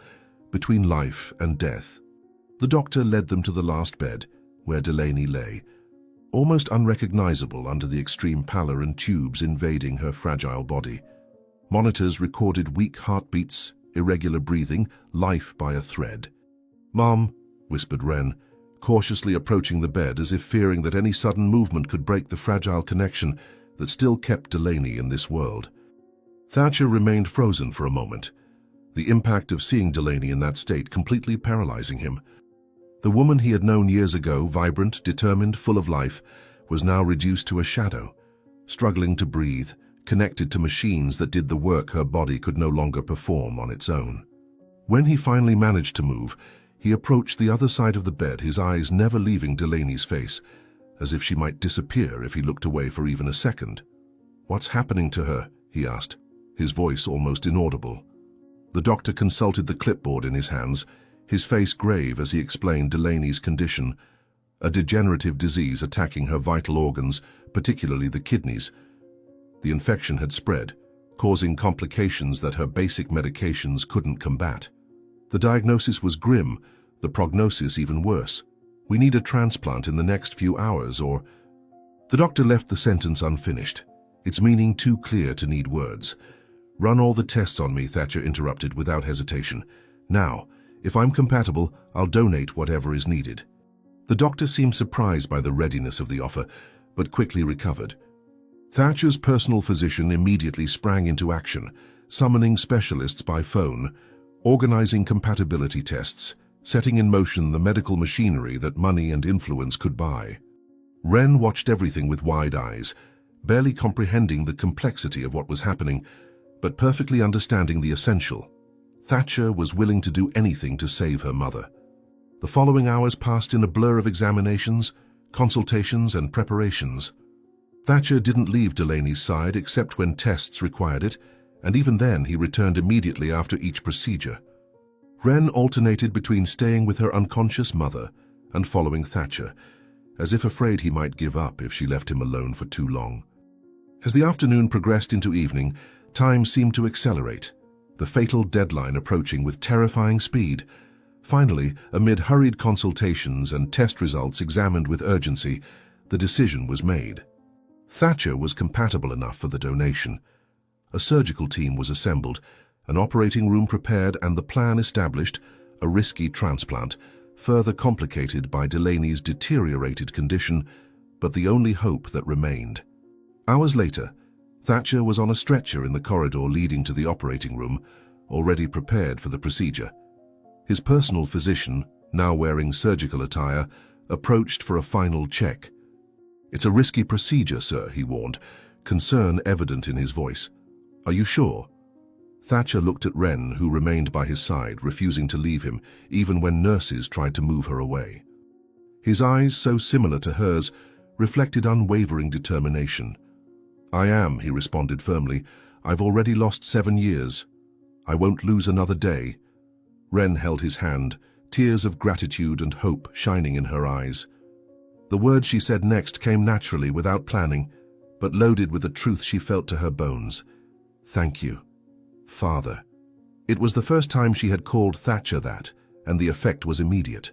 between life and death. The doctor led them to the last bed, where Delaney lay, almost unrecognizable under the extreme pallor and tubes invading her fragile body. Monitors recorded weak heartbeats, irregular breathing, life by a thread. "Mom," whispered Wren, cautiously approaching the bed as if fearing that any sudden movement could break the fragile connection that still kept Delaney in this world. Thatcher remained frozen for a moment, the impact of seeing Delaney in that state completely paralyzing him. The woman he had known years ago, vibrant, determined, full of life, was now reduced to a shadow, struggling to breathe, connected to machines that did the work her body could no longer perform on its own. When he finally managed to move, he approached the other side of the bed, his eyes never leaving Delaney's face, as if she might disappear if he looked away for even a second. "What's happening to her?" he asked, his voice almost inaudible. The doctor consulted the clipboard in his hands, his face grave as he explained Delaney's condition, a degenerative disease attacking her vital organs, particularly the kidneys. The infection had spread, causing complications that her basic medications couldn't combat. The diagnosis was grim, the prognosis even worse. "We need a transplant in the next few hours, or—" The doctor left the sentence unfinished, its meaning too clear to need words. "Run all the tests on me," Thatcher interrupted without hesitation. "Now, if I'm compatible, I'll donate whatever is needed." The doctor seemed surprised by the readiness of the offer, but quickly recovered. Thatcher's personal physician immediately sprang into action, summoning specialists by phone, organizing compatibility tests, setting in motion the medical machinery that money and influence could buy. Wren watched everything with wide eyes, barely comprehending the complexity of what was happening, but perfectly understanding the essential. Thatcher was willing to do anything to save her mother. The following hours passed in a blur of examinations, consultations, and preparations. Thatcher didn't leave Delaney's side except when tests required it, and even then he returned immediately after each procedure. Wren alternated between staying with her unconscious mother and following Thatcher, as if afraid he might give up if she left him alone for too long. As the afternoon progressed into evening, time seemed to accelerate, the fatal deadline approaching with terrifying speed. Finally, amid hurried consultations and test results examined with urgency, the decision was made. Thatcher was compatible enough for the donation. A surgical team was assembled, an operating room prepared, and the plan established, a risky transplant, further complicated by Delaney's deteriorated condition, but the only hope that remained. Hours later, Thatcher was on a stretcher in the corridor leading to the operating room, already prepared for the procedure. His personal physician, now wearing surgical attire, approached for a final check. "It's a risky procedure, sir," he warned, concern evident in his voice. "Are you sure?" Thatcher looked at Wren, who remained by his side, refusing to leave him, even when nurses tried to move her away. His eyes, so similar to hers, reflected unwavering determination. "I am," he responded firmly. "I've already lost 7 years. I won't lose another day." Wren held his hand, tears of gratitude and hope shining in her eyes. The words she said next came naturally, without planning, but loaded with the truth she felt to her bones. "Thank you, Father." It was the first time she had called Thatcher that, and the effect was immediate.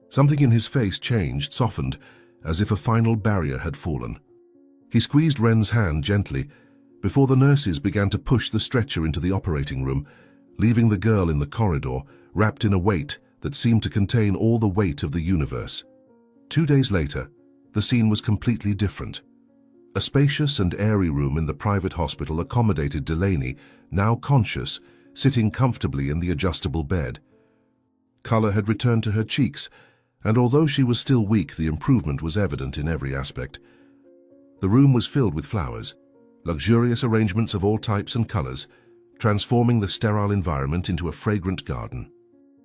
Something in his face changed, softened, as if a final barrier had fallen. He squeezed Wren's hand gently, before the nurses began to push the stretcher into the operating room, leaving the girl in the corridor, wrapped in a weight that seemed to contain all the weight of the universe. 2 days later, the scene was completely different. A spacious and airy room in the private hospital accommodated Delaney, now conscious, sitting comfortably in the adjustable bed. Colour had returned to her cheeks, and although she was still weak, the improvement was evident in every aspect. The room was filled with flowers, luxurious arrangements of all types and colours, transforming the sterile environment into a fragrant garden.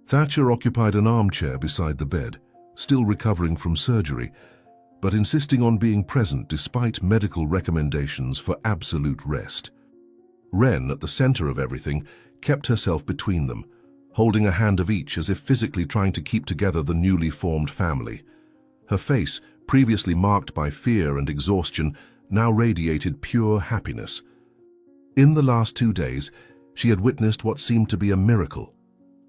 Thatcher occupied an armchair beside the bed, still recovering from surgery, but insisting on being present despite medical recommendations for absolute rest. Wren, at the center of everything, kept herself between them, holding a hand of each as if physically trying to keep together the newly formed family. Her face, previously marked by fear and exhaustion, now radiated pure happiness. In the last 2 days, she had witnessed what seemed to be a miracle,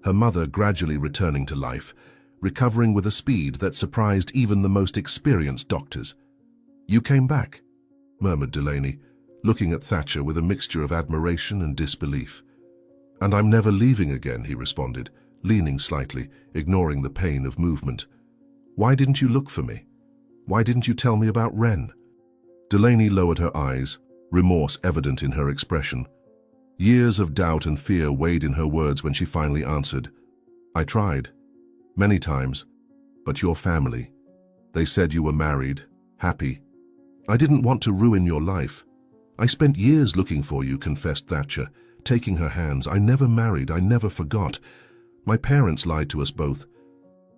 her mother gradually returning to life, recovering with a speed that surprised even the most experienced doctors. "You came back," murmured Delaney, looking at Thatcher with a mixture of admiration and disbelief. "And I'm never leaving again," he responded, leaning slightly, ignoring the pain of movement. "Why didn't you look for me? Why didn't you tell me about Wren?" Delaney lowered her eyes, remorse evident in her expression. Years of doubt and fear weighed in her words when she finally answered, "I tried. Many times. But your family. They said you were married, happy. I didn't want to ruin your life. I spent years looking for you," confessed Thatcher, taking her hands. "I never married. I never forgot. My parents lied to us both."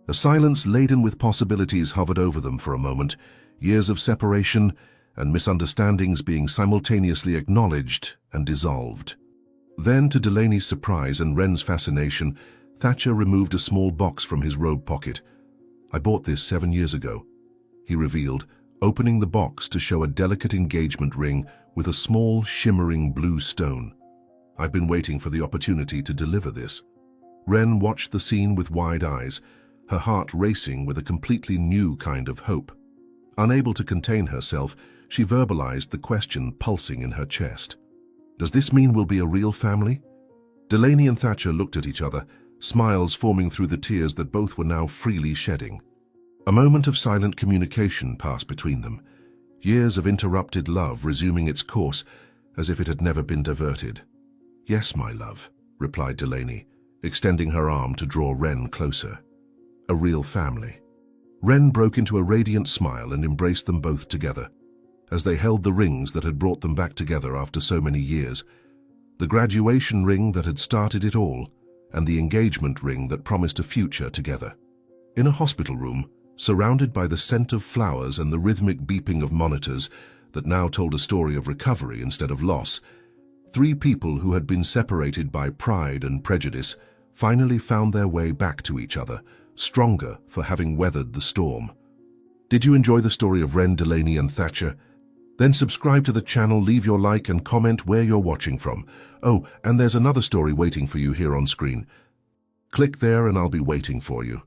A silence laden with possibilities hovered over them for a moment, years of separation and misunderstandings being simultaneously acknowledged and dissolved. Then, to Delaney's surprise and Wren's fascination, Thatcher removed a small box from his robe pocket. "I bought this 7 years ago," he revealed, opening the box to show a delicate engagement ring with a small, shimmering blue stone. "I've been waiting for the opportunity to deliver this." Wren watched the scene with wide eyes, her heart racing with a completely new kind of hope. Unable to contain herself, she verbalized the question pulsing in her chest. "Does this mean we'll be a real family?" Delaney and Thatcher looked at each other, smiles forming through the tears that both were now freely shedding. A moment of silent communication passed between them, years of interrupted love resuming its course as if it had never been diverted. "Yes, my love," replied Delaney, extending her arm to draw Wren closer. "A real family." Wren broke into a radiant smile and embraced them both together, as they held the rings that had brought them back together after so many years. The graduation ring that had started it all, and the engagement ring that promised a future together. In a hospital room, surrounded by the scent of flowers and the rhythmic beeping of monitors that now told a story of recovery instead of loss, 3 people who had been separated by pride and prejudice finally found their way back to each other, stronger for having weathered the storm. Did you enjoy the story of Wren, Delaney and Thatcher? Then subscribe to the channel, leave your like and comment where you're watching from. Oh, and there's another story waiting for you here on screen. Click there and I'll be waiting for you.